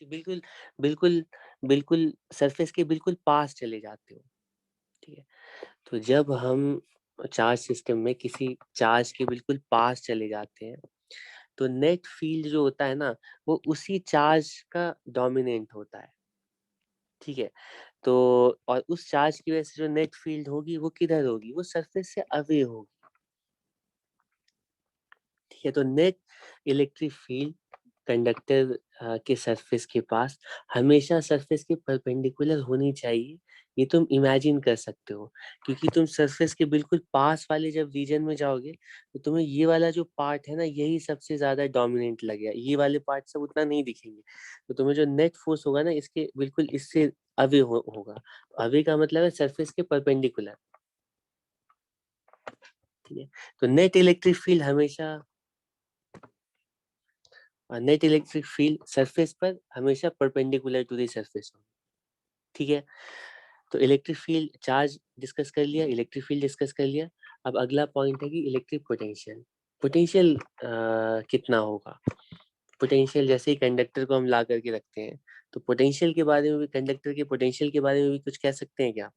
बिल्कुल बिल्कुल बिल्कुल सरफेस के बिल्कुल पास चले जाते हो। ठीक है, तो जब हम चार्ज सिस्टम में किसी चार्ज के बिल्कुल पास चले जाते हैं, तो नेट फील्ड जो होता है ना, वो उसी चार्ज का डोमिनेंट होता है। ठीक है। तो और उस चार्ज की वजह से जो नेट फील्ड होगी वो किधर होगी, वो सरफेस से अवे होगी। ठीक है, तो नेट इलेक्ट्रिक फील्ड कंडक्टर के सरफेस के पास हमेशा सरफेस के परपेंडिकुलर होनी चाहिए। ये तुम इमेजिन कर सकते हो, क्योंकि तुम सरफेस के बिल्कुल पास वाले जब रीजन में जाओगे तो तुम्हें ये वाला जो पार्ट है ना, यही सबसे ज्यादा डोमिनेंट लगेगा, ये वाले पार्ट सब उतना नहीं दिखेंगे। तो तुम्हें जो नेट फोर्स होगा ना, इसके बिल्कुल इससे अवे होगा। अवे का मतलब है सरफेस के परपेंडिकुलर। ठीक है, तो नेट इलेक्ट्रिक फील्ड सरफेस पर हमेशा परपेंडिकुलर टू द सरफेस हो। ठीक है, तो इलेक्ट्रिक फील्ड चार्ज डिस्कस कर लिया, इलेक्ट्रिक फील्ड डिस्कस कर लिया। अब अगला पॉइंट है कि इलेक्ट्रिक पोटेंशियल। पोटेंशियल कितना होगा। पोटेंशियल जैसे ही कंडक्टर को हम ला करके रखते हैं, तो पोटेंशियल के बारे में भी, कंडक्टर के पोटेंशियल के बारे में भी कुछ कह सकते हैं क्या।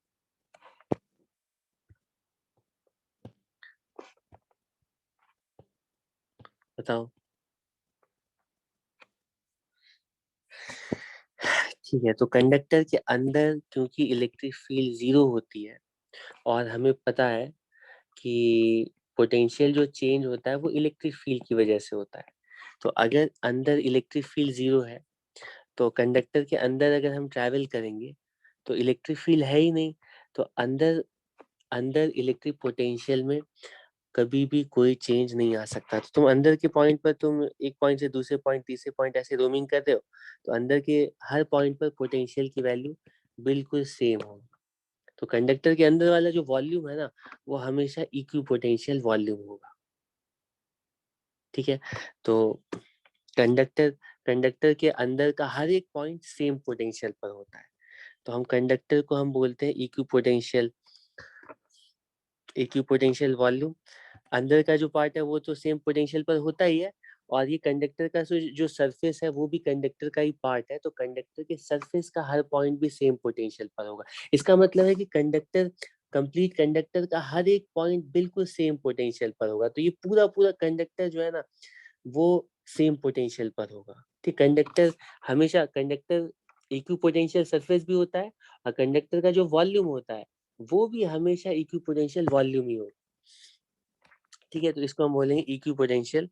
बताओ। ठीक है, तो कंडक्टर के अंदर क्योंकि इलेक्ट्रिक फील्ड जीरो होती है, और हमें पता है कि पोटेंशियल जो चेंज होता है वो इलेक्ट्रिक फील्ड की वजह से होता है। तो अगर अंदर इलेक्ट्रिक फील्ड जीरो है, तो कंडक्टर के अंदर अगर हम ट्रैवल करेंगे तो इलेक्ट्रिक फील्ड है ही नहीं। तो अंदर अंदर इलेक्ट्रिक पोटेंशियल में कभी भी कोई चेंज नहीं आ सकता। तो तुम अंदर के पॉइंट पर, तुम एक पॉइंट से दूसरे पॉइंट, तीसरे पॉइंट ऐसे रोमिंग कर रहे हो, तो अंदर के हर पॉइंट पर पोटेंशियल की वैल्यू बिल्कुल सेम होगी। तो कंडक्टर के अंदर वाला जो वॉल्यूम है ना, वो हमेशा इक्वी पोटेंशियल वॉल्यूम होगा। ठीक है, तो कंडक्टर कंडक्टर के अंदर का हर एक पॉइंट सेम पोटेंशियल पर होता है। तो हम कंडक्टर को हम बोलते हैं इक्वी पोटेंशियल वॉल्यूम। अंदर का जो पार्ट है वो तो सेम पोटेंशियल पर होता ही है, और ये कंडक्टर का जो सरफेस है वो भी कंडक्टर का ही पार्ट है। तो कंडक्टर के सरफेस का हर पॉइंट भी सेम पोटेंशियल पर होगा। इसका मतलब है कि कंप्लीट कंडक्टर का हर एक पॉइंट बिल्कुल सेम पोटेंशियल पर होगा। तो ये पूरा पूरा कंडक्टर जो है ना, वो सेम पोटेंशियल पर होगा। ठीक, कंडक्टर इक्वी पोटेंशियल सरफेस भी होता है, और कंडक्टर का जो वॉल्यूम होता है वो भी हमेशा इक्वी पोटेंशियल वॉल्यूम ही होगा। ठीक है, तो इसको हम बोलेंगे इक्वी पोटेंशियल।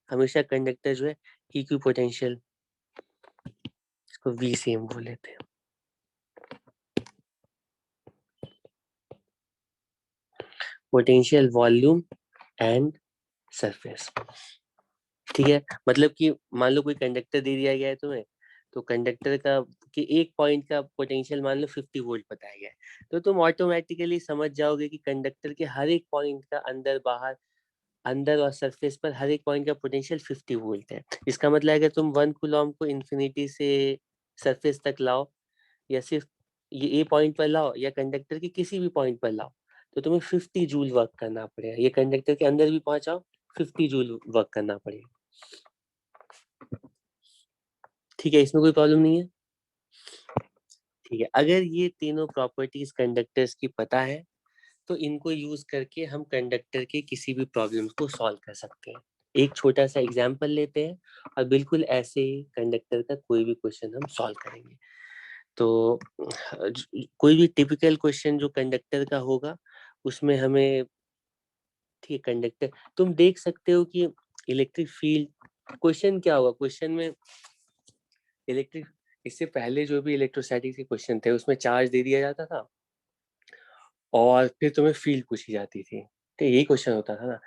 हमेशा कंडक्टर जो है इक्वी पोटेंशियल, इसको वी सेम बोल लेते हैं। Potential volume and surface. ठीक है, मतलब कि मान लो कोई कंडक्टर दे दिया गया है तुम्हें, तो कंडक्टर का कि एक पॉइंट का पोटेंशियल मान लो 50 वोल्ट बताया गया है, तो तुम ऑटोमेटिकली समझ जाओगे कि कंडक्टर के हर एक पॉइंट का अंदर बाहर, अंदर और सरफेस पर हर एक पॉइंट का पोटेंशियल 50 वोल्ट है। इसका मतलब अगर तुम 1 कूलम को इन्फिनिटी से सरफेस तक लाओ, या सिर्फ ये ए पॉइंट पर लाओ, या कंडक्टर के किसी भी पॉइंट पर लाओ, तो तुम्हें 50 जूल वर्क करना पड़ेगा। ये कंडक्टर के अंदर भी पहुंचाओ, 50 जूल वर्क करना पड़ेगा। ठीक है, इसमें कोई प्रॉब्लम नहीं है। ठीक है, अगर ये तीनों प्रॉपर्टीज कंडक्टर्स की पता है, तो इनको यूज करके हम कंडक्टर के किसी भी प्रॉब्लम को सॉल्व कर सकते हैं। एक छोटा सा एग्जांपल लेते हैं, और बिल्कुल ऐसे ही कंडक्टर का कोई भी क्वेश्चन हम सॉल्व करेंगे। तो कोई भी टिपिकल क्वेश्चन जो कंडक्टर का होगा, उसमें हमें, ठीक है, कंडक्टर, तुम देख सकते हो कि इलेक्ट्रिक फील्ड, क्वेश्चन क्या होगा, क्वेश्चन में इलेक्ट्रिक, इससे पहले जो भी इलेक्ट्रोस्टैटिक के क्वेश्चन थे उसमें चार्ज दे दिया जाता था, और फिर तुम्हें फील्ड पूछी जाती थी। तो यही क्वेश्चन होता था ना।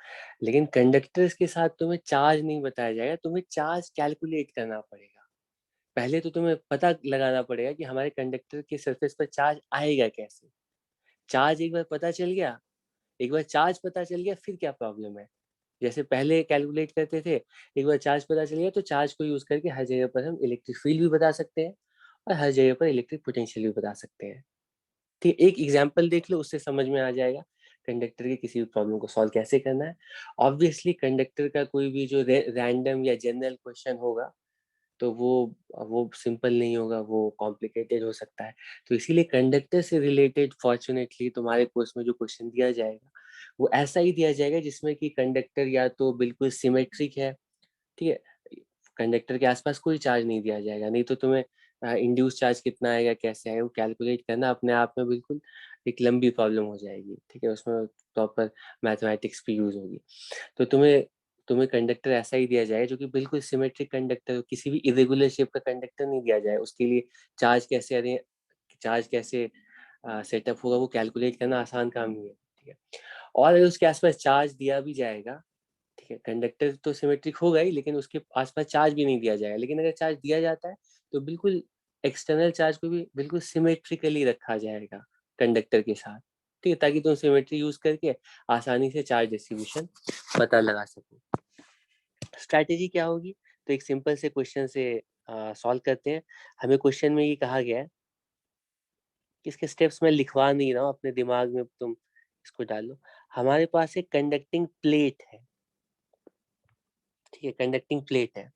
लेकिन कंडक्टर्स के साथ तुम्हें चार्ज नहीं बताया जाएगा, तुम्हें चार्ज कैलकुलेट करना पड़ेगा। पहले तो तुम्हें पता लगाना पड़ेगा कि हमारे कंडक्टर के सरफेस पर चार्ज आएगा कैसे। चार्ज एक बार पता चल गया, एक बार चार्ज पता चल गया, फिर क्या प्रॉब्लम है। जैसे पहले कैलकुलेट करते थे, एक बार चार्ज पता चल गया तो चार्ज को यूज करके हर जगह पर हम इलेक्ट्रिक फील्ड भी बता सकते हैं, और हर जगह पर इलेक्ट्रिक पोटेंशियल भी बता सकते हैं। ठीक, एक एग्जाम्पल देख लो, उससे समझ में आ जाएगा कंडक्टर की किसी भी प्रॉब्लम को सॉल्व कैसे करना है। ऑब्वियसली कंडक्टर का कोई भी जो रैंडम या जनरल क्वेश्चन होगा, तो वो सिंपल नहीं होगा, वो कॉम्प्लिकेटेड हो सकता है। तो इसीलिए कंडक्टर से रिलेटेड फॉर्चुनेटली तुम्हारे कोर्स में जो क्वेश्चन दिया जाएगा, वो ऐसा ही दिया जाएगा जिसमें कि कंडक्टर या तो बिल्कुल सिमेट्रिक है, ठीक है, कंडक्टर के आसपास कोई चार्ज नहीं दिया जाएगा, नहीं तो तुम्हें इंड्यूस चार्ज कितना आएगा, कैसे आएगा, वो कैलकुलेट करना अपने आप में बिल्कुल एक लंबी प्रॉब्लम हो जाएगी, ठीक है। उसमें प्रॉपर मैथमेटिक्स भी यूज होगी। तो तुम्हें कंडक्टर ऐसा ही दिया जाए जो कि बिल्कुल सिमेट्रिक कंडक्टर हो, किसी भी इरेगुलर शेप का कंडक्टर नहीं दिया जाए। उसके लिए चार्ज कैसे सेटअप होगा वो कैलकुलेट करना आसान काम नहीं है, ठीक है। और अगर उसके आसपास चार्ज दिया भी जाएगा, ठीक है, कंडक्टर तो सिमेट्रिक होगा ही, लेकिन उसके आसपास चार्ज भी नहीं दिया जाएगा। लेकिन अगर चार्ज दिया जाता है तो बिल्कुल एक्सटर्नल चार्ज को भी बिल्कुल सिमेट्रिकली रखा जाएगा कंडक्टर के साथ, ठीक है, ताकि तुम सिमेट्री यूज करके आसानी से चार्ज डिस्ट्रीब्यूशन पता लगा सको। स्ट्रैटेजी क्या होगी? तो एक सिंपल से क्वेश्चन से सॉल्व करते हैं। हमें क्वेश्चन में ये कहा गया है, इसके स्टेप्स मैं लिखवा नहीं रहा हूँ, अपने दिमाग में तुम इसको डालो। हमारे पास एक कंडक्टिंग प्लेट है, ठीक है, कंडक्टिंग प्लेट है।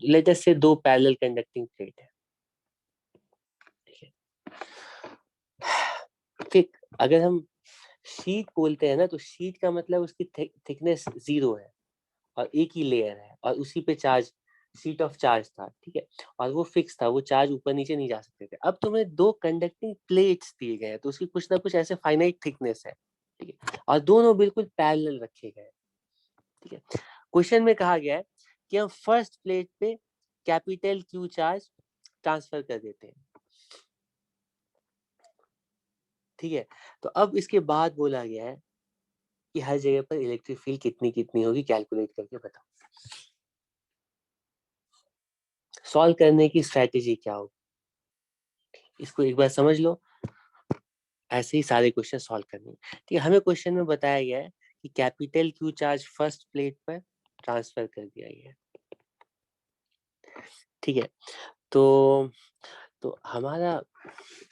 लेट अस से 2 पैरेलल कंडक्टिंग प्लेट है, ठीक है। ठीक, अगर हम शीट बोलते हैं ना, तो शीट का मतलब उसकी थिकनेस 0 है और एक ही लेयर है और उसी पे चार्ज, शीट ऑफ चार्ज था, ठीक है, और वो फिक्स था, वो चार्ज ऊपर नीचे नहीं जा सकते थे। अब तुम्हें 2 कंडक्टिंग प्लेट्स दिए गए हैं, तो उसकी कुछ ना कुछ ऐसे फाइनाइट थिकनेस है, ठीक है, और दोनों बिल्कुल पैरेलल रखे गए, ठीक है। क्वेश्चन में कहा गया है कि हम फर्स्ट प्लेट पे कैपिटल क्यू चार्ज ट्रांसफर कर देते हैं, ठीक है। तो अब इसके बाद बोला गया है कि हर जगह पर इलेक्ट्रिक फील्ड कितनी कितनी होगी, कैलकुलेट करके बताओ। सॉल्व करने की स्ट्रेटेजी क्या होगी, इसको एक बार समझ लो। ऐसे ही सारे क्वेश्चन सॉल्व करने हैं, ठीक है। हमें क्वेश्चन में बताया गया है कि capital Q charge first plate पर ट्रांसफर कर दिया गया है, ठीक है। तो हमारा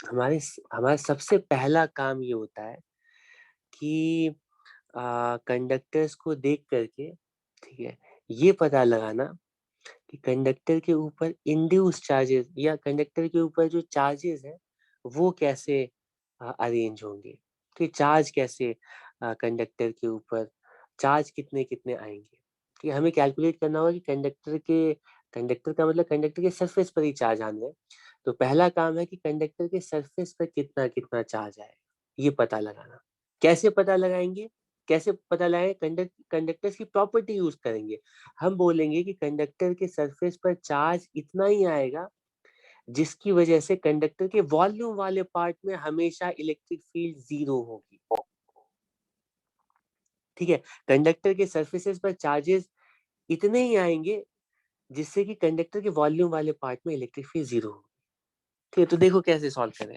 हमारे हमारा सबसे पहला काम ये होता है कि कंडक्टर्स को देख करके, ठीक है, ये पता लगाना कि कंडक्टर के ऊपर इंड्यूस चार्जेस या कंडक्टर के ऊपर जो चार्जेस है वो कैसे अरेंज होंगे, तो चार्ज कैसे कंडक्टर के ऊपर चार्ज कितने कितने आएंगे, ठीक है। हमें कैलकुलेट करना होगा कि कंडक्टर का मतलब कंडक्टर के सरफेस पर ही चार्ज आने हैं। तो पहला काम है कि कंडक्टर के सरफेस पर कितना कितना चार्ज आएगा ये पता लगाना। कैसे पता लगाएंगे? कैसे पता लगाएंगे? कंडक्टर्स की प्रॉपर्टी यूज करेंगे। हम बोलेंगे कि कंडक्टर के सरफेस पर चार्ज इतना ही आएगा जिसकी वजह से कंडक्टर के वॉल्यूम वाले पार्ट में हमेशा इलेक्ट्रिक फील्ड 0 होगी, ठीक है। कंडक्टर के सरफेसेस पर चार्जेस इतने ही आएंगे जिससे कि कंडक्टर के वॉल्यूम वाले पार्ट में इलेक्ट्रिक फील्ड 0 होगी, ठीक है। तो देखो कैसे सॉल्व करें।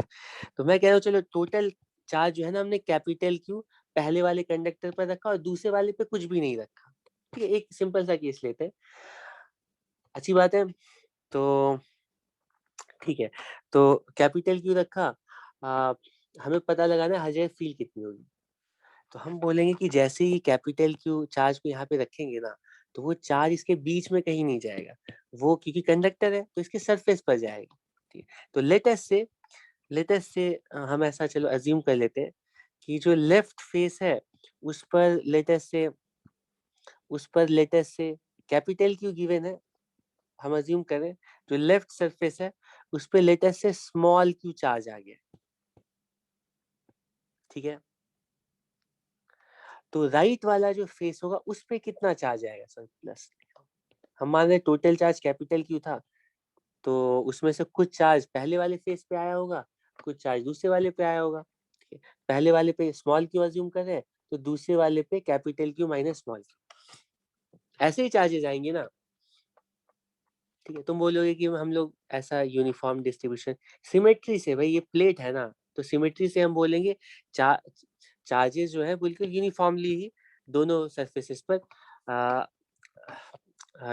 तो मैं कह रहा हूँ चलो टोटल चार्ज जो है ना, हमने कैपिटल क्यू पहले वाले कंडक्टर पर रखा और दूसरे वाले पे कुछ भी नहीं रखा, ठीक है। एक सिंपल सा केस लेते हैं, अच्छी बात है। तो ठीक है, तो कैपिटल क्यू रखा, हमें पता लगाना है हर जगह फील्ड कितनी होगी। तो हम बोलेंगे कि जैसे ही कैपिटल क्यू चार्ज को यहाँ पे रखेंगे ना, तो वो चार्ज इसके बीच में कहीं नहीं जाएगा, वो क्योंकि कंडक्टर है तो इसके सरफेस पर जाएगा, ठीक है। तो लेटेस्ट से हम ऐसा चलो अज्यूम कर लेते हैं कि जो लेफ्ट फेस है उस पर लेटेस्ट से कैपिटल क्यू गिवन है, हम अज्यूम करें जो लेफ्ट सरफेस है उस पे लेटेस्ट से स्मॉल क्यू चार्ज आ गया, ठीक है। तो राइट वाला जो फेस होगा उस पे कितना चार्ज आएगा सर? प्लस, हम मान रहे टोटल चार्ज कैपिटल क्यू था, तो उसमें से कुछ चार्ज पहले वाले फेस पे आया होगा, कुछ चार्ज दूसरे वाले पे आया होगा, ठीक है। पहले वाले पे स्मॉल क्यू अज्यूम कर रहे हैं, तो दूसरे वाले पे capital Q minus small Q, ऐसे ही चार्जेस आएंगे ना, ठीक है। तुम बोलोगे कि हम लोग ऐसा यूनिफॉर्म डिस्ट्रीब्यूशन, सिमेट्री से, भाई ये प्लेट है ना, तो सिमेट्री से हम बोलेंगे चार्जेस जो है बिल्कुल यूनिफॉर्मली ही दोनों सरफेसेस पर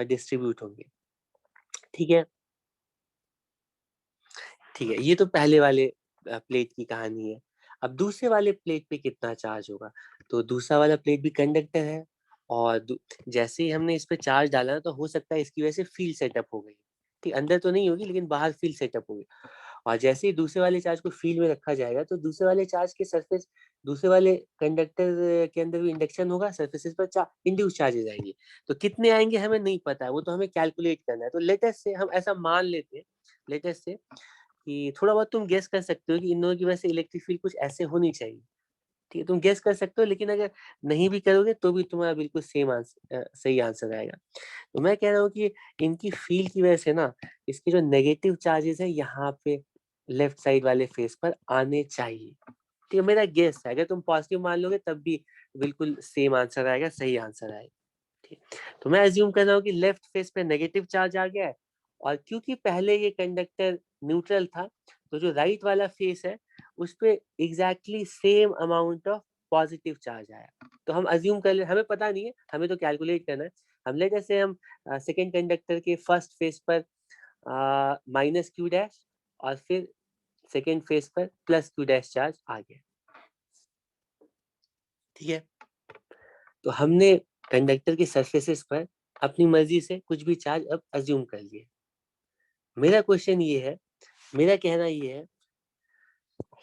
डिस्ट्रीब्यूट होंगे, ठीक है। ठीक है, ये तो पहले वाले प्लेट की कहानी है। अब दूसरे वाले प्लेट पे कितना चार्ज होगा? तो दूसरा वाला प्लेट भी कंडक्टर है और जैसे ही हमने इस पे चार्ज डाला ना, तो हो सकता है इसकी वजह से फील्ड सेटअप हो गई, ठीक, अंदर तो नहीं होगी लेकिन बाहर फील्ड सेटअप होगी। और जैसे ही दूसरे वाले चार्ज को फील्ड में रखा जाएगा तो दूसरे वाले चार्ज के सरफेस, दूसरे वाले कंडक्टर के अंदर भी इंडक्शन होगा, सरफेसेस पर इंड्यूस चार्जेस आएंगे। तो कितने आएंगे हमें नहीं पता है, वो तो हमें कैलकुलेट करना है। तो लेटेस्ट से हम ऐसा मान लेते हैं, लेटेस्ट से कि थोड़ा बहुत तुम गेस कर सकते हो कि इन दोनों की वजह से इलेक्ट्रिक फील्ड कुछ ऐसे होनी चाहिए। ठीक है, तुम गेस कर सकते हो, लेकिन अगर नहीं भी करोगे तो भी तुम्हारा बिल्कुल सेम आंसर, सही आंसर आएगा। तो मैं कह रहा हूँ कि इनकी फील्ड की वजह से ना इसके जो नेगेटिव चार्जेस है यहाँ पे लेफ्ट साइड वाले फेस पर आने चाहिए। ठीक है, मेरा गेस है, अगर तुम पॉजिटिव मान लोगे तब भी बिल्कुल सेम आंसर आएगा, सही आंसर आएगा। ठीक, तो मैं अज्यूम कर रहा हूँ कि लेफ्ट फेस पे नेगेटिव चार्ज आ गया है, और क्योंकि पहले ये कंडक्टर न्यूट्रल था तो जो राइट वाला फेस है उस पे exactly same amount of positive charge आया। तो हम अज्यूम कर ले, हमें पता नहीं है, हमें तो कैलकुलेट करना है। हम ले जैसे हम सेकेंड कंडक्टर के फर्स्ट फेस पर माइनस क्यू डैश और फिर सेकेंड फेस पर प्लस क्यू डैश चार्ज आ गया। ठीक है, तो हमने कंडक्टर के सरफेसेस पर अपनी मर्जी से कुछ भी चार्ज अब अज्यूम कर लिए। मेरा क्वेश्चन ये है, मेरा कहना ये है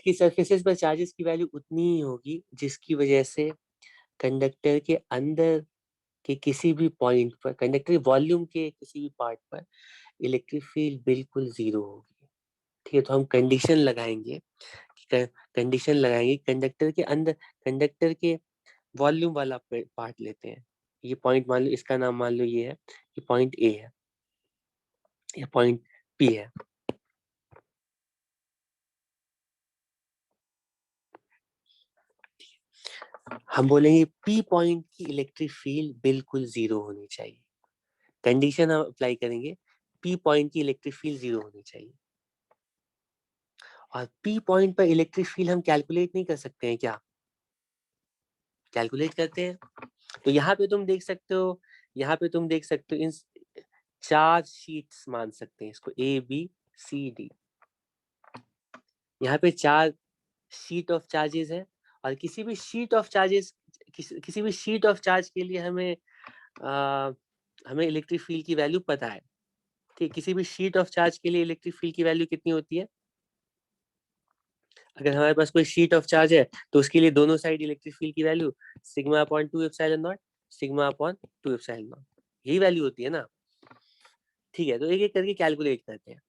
कि सरफेसेस पर चार्जेस की वैल्यू उतनी ही होगी जिसकी वजह से कंडक्टर के अंदर के किसी भी पॉइंट पर, कंडक्टर वॉल्यूम के किसी भी पार्ट पर इलेक्ट्रिक फील्ड बिल्कुल जीरो होगी। ठीक है, तो हम कंडीशन लगाएंगे, कंडीशन लगाएंगे कंडक्टर के अंदर, कंडक्टर के वॉल्यूम वाला पार्ट लेते हैं। ये पॉइंट मान लो, इसका नाम मान लो ये है, ये पॉइंट ए है, ये पॉइंट पी है। हम बोलेंगे पी पॉइंट की इलेक्ट्रिक फील्ड बिल्कुल जीरो होनी चाहिए। कंडीशन हम अप्लाई करेंगे, पी पॉइंट की इलेक्ट्रिक फील्ड जीरो होनी चाहिए। और पी पॉइंट पर इलेक्ट्रिक फील्ड हम कैलकुलेट नहीं कर सकते हैं क्या? कैलकुलेट करते हैं। तो यहाँ पे तुम देख सकते हो, यहाँ पे तुम देख सकते हो इन चार शीट्स मान सकते हैं इसको, ए बी सी डी। यहाँ पे चार शीट ऑफ चार्जेस है, और किसी भी शीट ऑफ चार्जेस, किसी भी शीट ऑफ चार्ज के लिए हमें इलेक्ट्रिक फील्ड की वैल्यू पता है। ठीक, किसी भी शीट ऑफ चार्ज के लिए इलेक्ट्रिक फील्ड की वैल्यू कितनी होती है? अगर हमारे पास कोई शीट ऑफ चार्ज है तो उसके लिए दोनों साइड इलेक्ट्रिक फील्ड की value sigma upon 2 epsilon not, sigma upon 2 epsilon not, यही वैल्यू होती है ना। ठीक है, तो एक एक करके कैलकुलेट करते हैं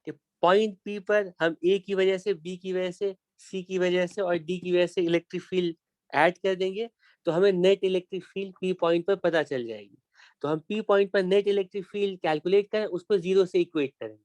कि पॉइंट पी पर हम ए की वजह से, बी की वजह से, सी की वजह से और डी की वजह से इलेक्ट्रिक फील्ड ऐड कर देंगे, तो हमें net electric field P point पर पता चल जाएगी। तो हम पी पॉइंट पर नेट इलेक्ट्रिक फील्ड कैलकुलेट करें, उसको जीरो से इक्वेट करेंगे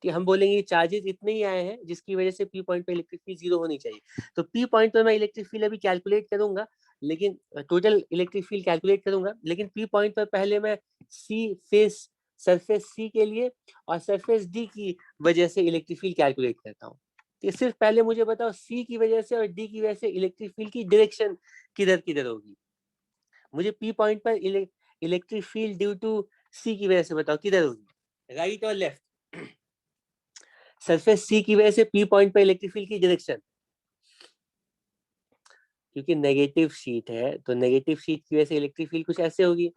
कि हम बोलेंगे चार्जेस इतने ही आए हैं जिसकी वजह से पी पॉइंट पर इलेक्ट्रिक फील्ड जीरो होनी चाहिए। तो पी पॉइंट पर मैं इलेक्ट्रिक फील्ड अभी कैलकुलेट करूंगा, लेकिन टोटल इलेक्ट्रिक फील्ड कैलकुलेट करूंगा, लेकिन पी पॉइंट पर पहले मैं सी फेस, सरफेस सी के लिए और सरफेस डी की वजह से इलेक्ट्रिक फील्ड कैलकुलेट करता हूँ। तो सिर्फ पहले मुझे बताओ सी की वजह से और डी की वजह से इलेक्ट्रिक फील्ड की डायरेक्शन किधर किधर होगी। मुझे पी पॉइंट पर इलेक्ट्रिक फील्ड ड्यू टू सी की वजह से बताओ किधर होगी, राइट और लेफ्ट। सरफेस सी की वजह से पी पॉइंट पर इलेक्ट्रिक फील्ड की डायरेक्शन, क्योंकि नेगेटिव शीट है तो नेगेटिव शीट की वजह से इलेक्ट्रिक फील्ड कुछ ऐसे होगी।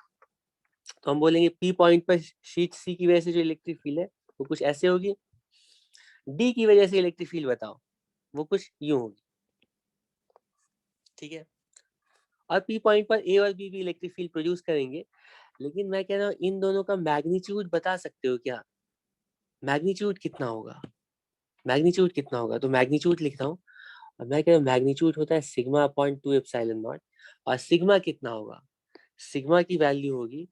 तो हम बोलेंगे पी पॉइंट पर शीट सी की वजह से जो इलेक्ट्रिक फील्ड है वो कुछ ऐसे होगी। डी की वजह से इलेक्ट्रिक फील्ड बताओ, वो कुछ यूं होगी। ठीक है, और पी पॉइंट पर ए और बी भी इलेक्ट्रिक फील्ड प्रोड्यूस करेंगे, लेकिन मैं कह रहा हूँ इन दोनों का मैग्नीट्यूड बता सकते हो क्या? मैग्नीट्यूड कितना होगा, मैग्नीट्यूड कितना होगा? तो मैग्नीट्यूड लिख रहा हूँ, और मैं कह रहा हूँ मैग्नीट्यूड होता है सिग्मा अपॉन 2 एप्सिलॉन नॉट। और सिग्मा कितना होगा? सिग्मा की वैल्यू होगी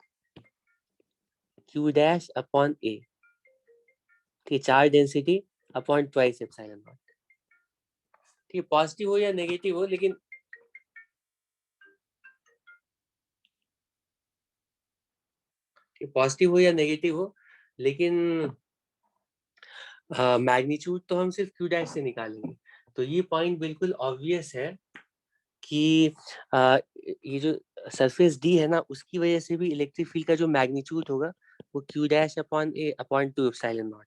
क्यू डैश अपॉन ए, ठीक, charge density upon twice epsilon not. ठीक, पॉजिटिव हो या नेगेटिव हो, लेकिन पॉजिटिव हो या नेगेटिव हो, लेकिन मैग्नीट्यूड तो हम सिर्फ क्यू डैश से निकालेंगे। तो ये पॉइंट बिल्कुल ऑब्वियस है कि ये जो सरफेस डी है ना, उसकी वजह से भी इलेक्ट्रिक फील्ड का जो मैग्नीट्यूड होगा वो Q dash upon A upon 2 epsilon not.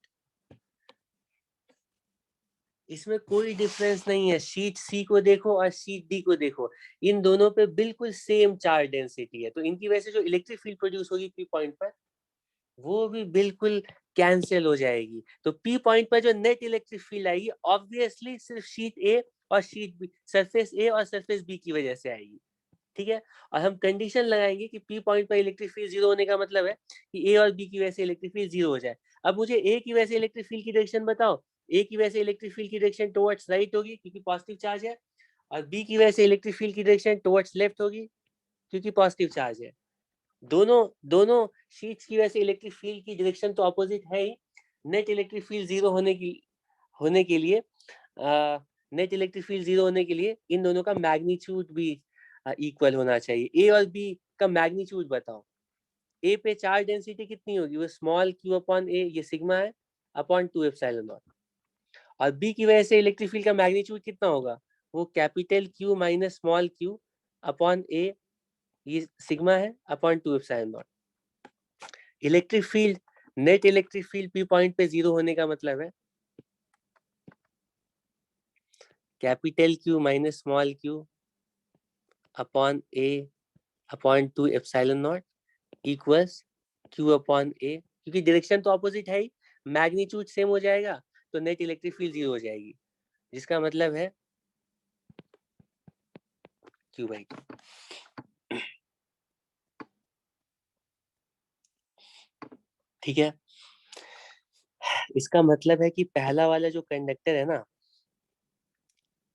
इसमें कोई डिफरेंस नहीं है, शीट सी को देखो और शीट डी को देखो, इन दोनों पे बिल्कुल सेम चार्ज डेंसिटी है, तो इनकी वजह से जो इलेक्ट्रिक फील्ड प्रोड्यूस होगी पी पॉइंट पर वो भी बिल्कुल कैंसिल हो जाएगी। तो पी पॉइंट पर जो नेट इलेक्ट्रिक फील्ड आएगी ऑब्वियसली सिर्फ शीट ए और शीट बी, सरफेस ए और सरफेस बी की वजह से आएगी। ठीक है, और हम कंडीशन लगाएंगे कि पी पॉइंट पर इलेक्ट्रिक फील्ड जीरो होने का मतलब है कि ए और बी की वजह से इलेक्ट्रिक फील्ड जीरो हो जाए। अब मुझे ए की वजह से इलेक्ट्रिक फील्ड की डायरेक्शन बताओ। ए की वजह से इलेक्ट्रिक फील्ड की डायरेक्शन टुवर्ड्स राइट होगी क्योंकि पॉजिटिव चार्ज है, और बी की वजह से इलेक्ट्रिक फील्ड की डायरेक्शन टुवर्ड्स लेफ्ट होगी क्योंकि पॉजिटिव चार्ज है। दोनों दोनों शीट्स की वजह से इलेक्ट्रिक फील्ड की डायरेक्शन तो अपोजिट है ही। नेट इलेक्ट्रिक फील्ड जीरो होने के लिए नेट इलेक्ट्रिक फील्ड जीरो होने के लिए इन दोनों का मैग्नीट्यूड भी इक्वल होना चाहिए। ए और बी का मैग्नीट्यूड बताओ। ए पे चार्ज डेंसिटी कितनी होगी, वो स्मॉल क्यू अपॉन ए, ये सिग्मा है, अपॉन 2 एप्सिलॉन नॉट। और बी की वजह से इलेक्ट्रिक फील्ड का मैग्नीट्यूड कितना होगा, वो capital Q minus small Q upon A, ये सिग्मा है, upon 2 epsilon naught. Electric field, net electric field P point पे जीरो होने का मतलब है capital Q minus small Q upon A upon 2 epsilon naught equals Q upon A, क्योंकि डायरेक्शन तो ऑपोजिट है ही, मैग्नीट्यूड सेम हो जाएगा तो नेट इलेक्ट्रिक फील्ड जीरो हो जाएगी, जिसका मतलब है क्यू बाई टू। ठीक है, इसका मतलब है कि पहला वाला जो कंडक्टर है ना,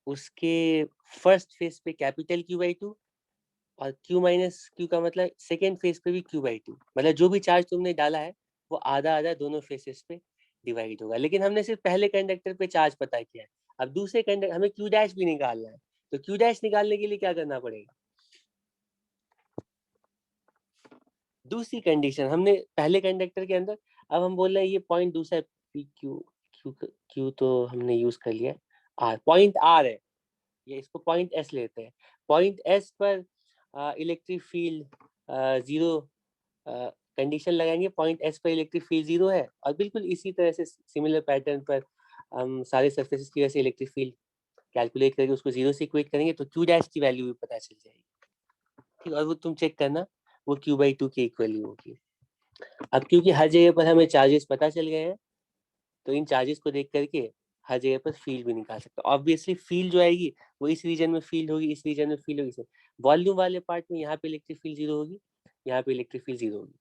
उसके फर्स्ट फेस पे कैपिटल क्यू बाई टू, और क्यू माइनस क्यू का मतलब सेकेंड फेस पे भी क्यू बाई टू, मतलब जो भी चार्ज तुमने डाला है वो आधा आधा दोनों फेसेस पे डिवाइड होगा। लेकिन हमने सिर्फ पहले कंडक्टर पे चार्ज पता किया है, अब दूसरे कंडक्टर हमें क्यू डैश भी निकालना है। तो क्यू डैश निकालने के लिए क्या करना पड़ेगा, दूसरी कंडीशन हमने पहले कंडक्टर के अंदर, अब हम बोल रहे हैं ये पॉइंट दूसरा पी क्यू, क्यू क्यू तो हमने यूज कर लिया, आर पॉइंट आर है, ये इसको पॉइंट एस लेते हैं। पॉइंट एस पर इलेक्ट्रिक फील्ड जीरो कंडीशन लगाएंगे, पॉइंट एस पर इलेक्ट्रिक फील्ड जीरो है, और बिल्कुल इसी तरह से सिमिलर पैटर्न पर हम सारे सरफेसेस की वजह से इलेक्ट्रिक फील्ड कैलकुलेट करके उसको जीरो से इक्वेट करेंगे तो क्यू डैश की वैल्यू भी पता चल जाएगी। ठीक, और वो तुम चेक करना, वो क्यू बाई टू की इक्वल होगी। अब क्योंकि हर जगह पर हमें चार्जेस पता चल गए हैं, तो इन चार्जेस को देख करके हर जगह पर फील्ड भी निकाल सकते हैं। ऑब्वियसली फील्ड जो आएगी वो इस रीजन में फील्ड होगी, इस रीजन में फील्ड होगी, वॉल्यूम वाले पार्ट में यहाँ पे इलेक्ट्रिक फील्ड जीरो होगी, यहाँ पे इलेक्ट्रिक फील्ड जीरो होगी।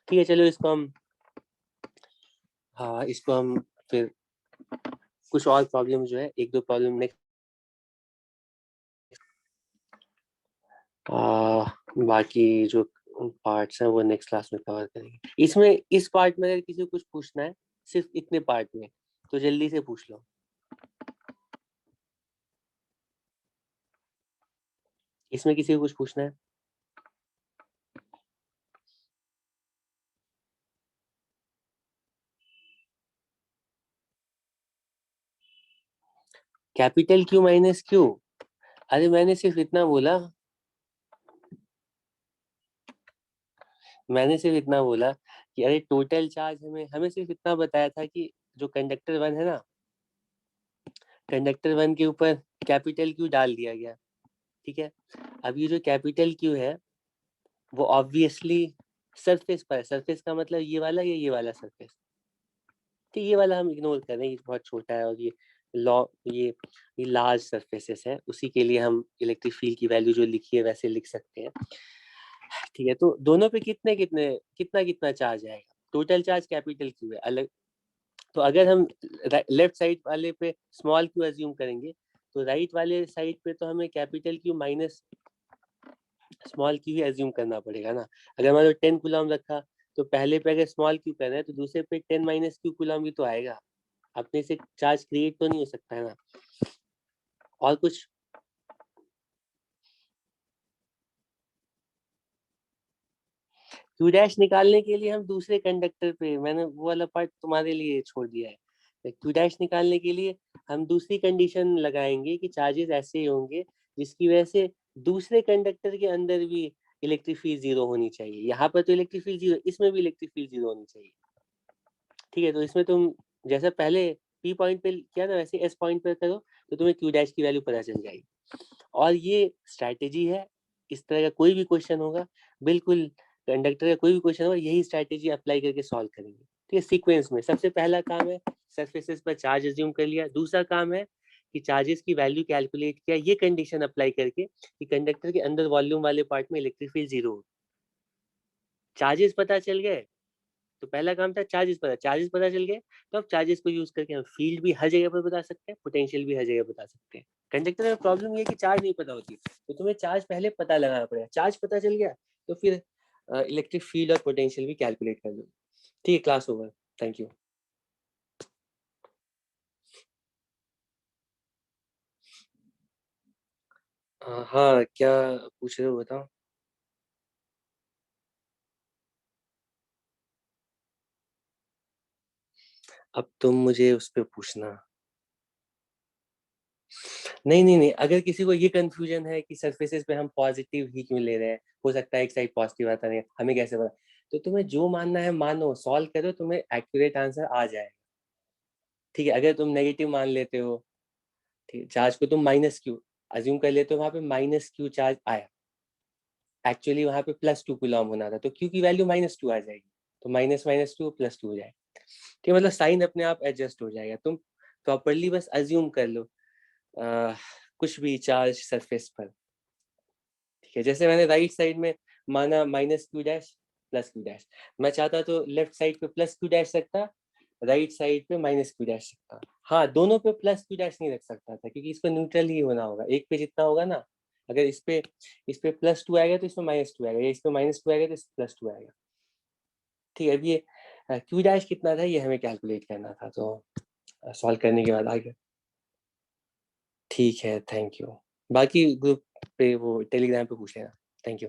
ठीक है, चलो इसको हम, हाँ इसको हम फिर कुछ और प्रॉब्लम जो है, एक दो प्रॉब्लम नेक्स्ट, बाकी जो पार्ट्स हैं वो नेक्स्ट क्लास में कवर करेंगे। इसमें इस पार्ट में अगर किसी को कुछ पूछना है सिर्फ इतने पार्ट में, तो जल्दी से पूछ लो। इसमें किसी को कुछ पूछना है? कैपिटल क्यू माइनस क्यू, अरे मैंने सिर्फ इतना बोला, मैंने सिर्फ इतना बोला कि अरे टोटल चार्ज हमें हमें सिर्फ इतना बताया था कि जो कंडक्टर वन है ना, कंडक्टर वन के ऊपर कैपिटल क्यू डाल दिया गया। ठीक है, अब ये जो कैपिटल क्यू है वो ऑब्वियसली सरफेस पर है, सरफेस का मतलब ये वाला या ये वाला सरफेस। ठीक, ये वाला हम इग्नोर कर रहे हैं, ये बहुत छोटा है, और ये लॉ ये लार्ज सरफेसेस है, उसी के लिए हम इलेक्ट्रिक फील्ड की वैल्यू जो लिखी है वैसे लिख सकते हैं। ठीक है, तो दोनों पे कितने कितने कितना कितना चार्ज आएगा, टोटल चार्ज कैपिटल क्यू है अलग, तो अगर हम लेफ्ट साइड वाले पे स्मॉल क्यू अज्यूम करेंगे तो राइट वाले साइड पे तो हमें capital Q minus small Q ही अज्यूम करना पड़ेगा ना। अगर मान लो 10 कूलम रखा तो पहले पे अगर स्मॉल क्यू कर रहे हैं तो दूसरे पे 10 माइनस क्यू कूलम भी तो आएगा, अपने से चार्ज क्रिएट तो नहीं हो सकता है ना। और कुछ, क्यू डैश निकालने के लिए हम दूसरे कंडक्टर पे, मैंने वो वाला पार्ट तुम्हारे लिए छोड़ दिया है, क्यू डैश निकालने के लिए हम दूसरी कंडीशन लगाएंगे कि चार्जेस ऐसे ही होंगे जिसकी वजह से दूसरे कंडक्टर के अंदर भी इलेक्ट्रिक फील्ड जीरो होनी चाहिए। यहाँ पर तो इलेक्ट्रिक फील्ड जीरो, इसमें भी इलेक्ट्रिक फील्ड जीरो होनी चाहिए। ठीक है, तो इसमें तुम जैसा पहले पी पॉइंट पे किया ना वैसे एस पॉइंट पे करो तो तुम्हें क्यू डैश की वैल्यू पता चल जाएगी। और ये स्ट्रैटेजी है, इस तरह का कोई भी क्वेश्चन होगा बिल्कुल कंडक्टर का कोई भी क्वेश्चन हो यही स्ट्रैटेजी अप्लाई करके सॉल्व करेंगे। ठीक है, सीक्वेंस में सबसे पहला काम है सरफेसेस पर चार्ज अज्यूम कर लिया, दूसरा काम है कि चार्जेस की वैल्यू कैलकुलेट किया, ये कंडीशन अप्लाई करके कि कंडक्टर के अंदर वॉल्यूम वाले पार्ट में इलेक्ट्रिक फील्ड 0 हो। चार्जेस पता चल गए तो पहला काम था चार्जेस पता चल गए तो अब चार्जेस को यूज करके हम फील्ड भी हर जगह पर बता सकते हैं, पोटेंशियल भी हर जगह बता सकते हैं। कंडक्टर में प्रॉब्लम ये है कि चार्ज नहीं पता होती, तो तुम्हें चार्ज पहले पता लगाना पड़ेगा। चार्ज पता चल गया तो फिर इलेक्ट्रिक फील्ड और पोटेंशियल भी कैलकुलेट कर लो। ठीक है, क्लास ओवर, थैंक यू। हाँ, क्या पूछ रहे हो बताओ। अब तुम मुझे उस पर पूछना। नहीं नहीं नहीं, अगर किसी को ये कंफ्यूजन है कि सरफेसेस पे हम पॉजिटिव ही क्यों ले रहे हैं, हो सकता है एक साइड पॉजिटिव आता नहीं, हमें कैसे पता, तो तुम्हें जो मानना है मानो, सॉल्व करो, तुम्हें एक्यूरेट आंसर आ जाए। ठीक है, अगर तुम नेगेटिव मान लेते हो, ठीक है, चार्ज को तुम माइनस क्यू अज्यूम कर लेते हो, वहां पे माइनस क्यू चार्ज आया, एक्चुअली वहां पे प्लस 2 कूलम होना था, तो क्यू की वैल्यू माइनस 2 आ जाएगी, तो माइनस माइनस 2 प्लस 2 हो जाएगा। ठीक है, मतलब साइन अपने आप एडजस्ट हो जाएगा, तुम प्रॉपरली बस अज्यूम कर लो कुछ भी चार्ज सरफेस पर। ठीक है, जैसे मैंने राइट साइड में माना minus Q dash plus Q dash, मैं चाहता तो लेफ्ट साइड पे प्लस क्यू डैश रखता, राइट साइड पे माइनस क्यू डैश रखता। हाँ, दोनों पे प्लस क्यू डैश नहीं रख सकता था क्योंकि इसको न्यूट्रल ही होना होगा, एक पे जितना होगा ना, अगर इस पे प्लस 2 आएगा तो इसमें माइनस 2 आएगा, या इसमें माइनस 2 आएगा तो इसमें प्लस 2 आएगा। ठीक है, अब ये क्यू डैश कितना था ये हमें कैलकुलेट करना था, तो सॉल्व करने के बाद आ गया। ठीक है, थैंक यू। बाकी ग्रुप पे वो टेलीग्राम पे पूछ लेना। Thank you.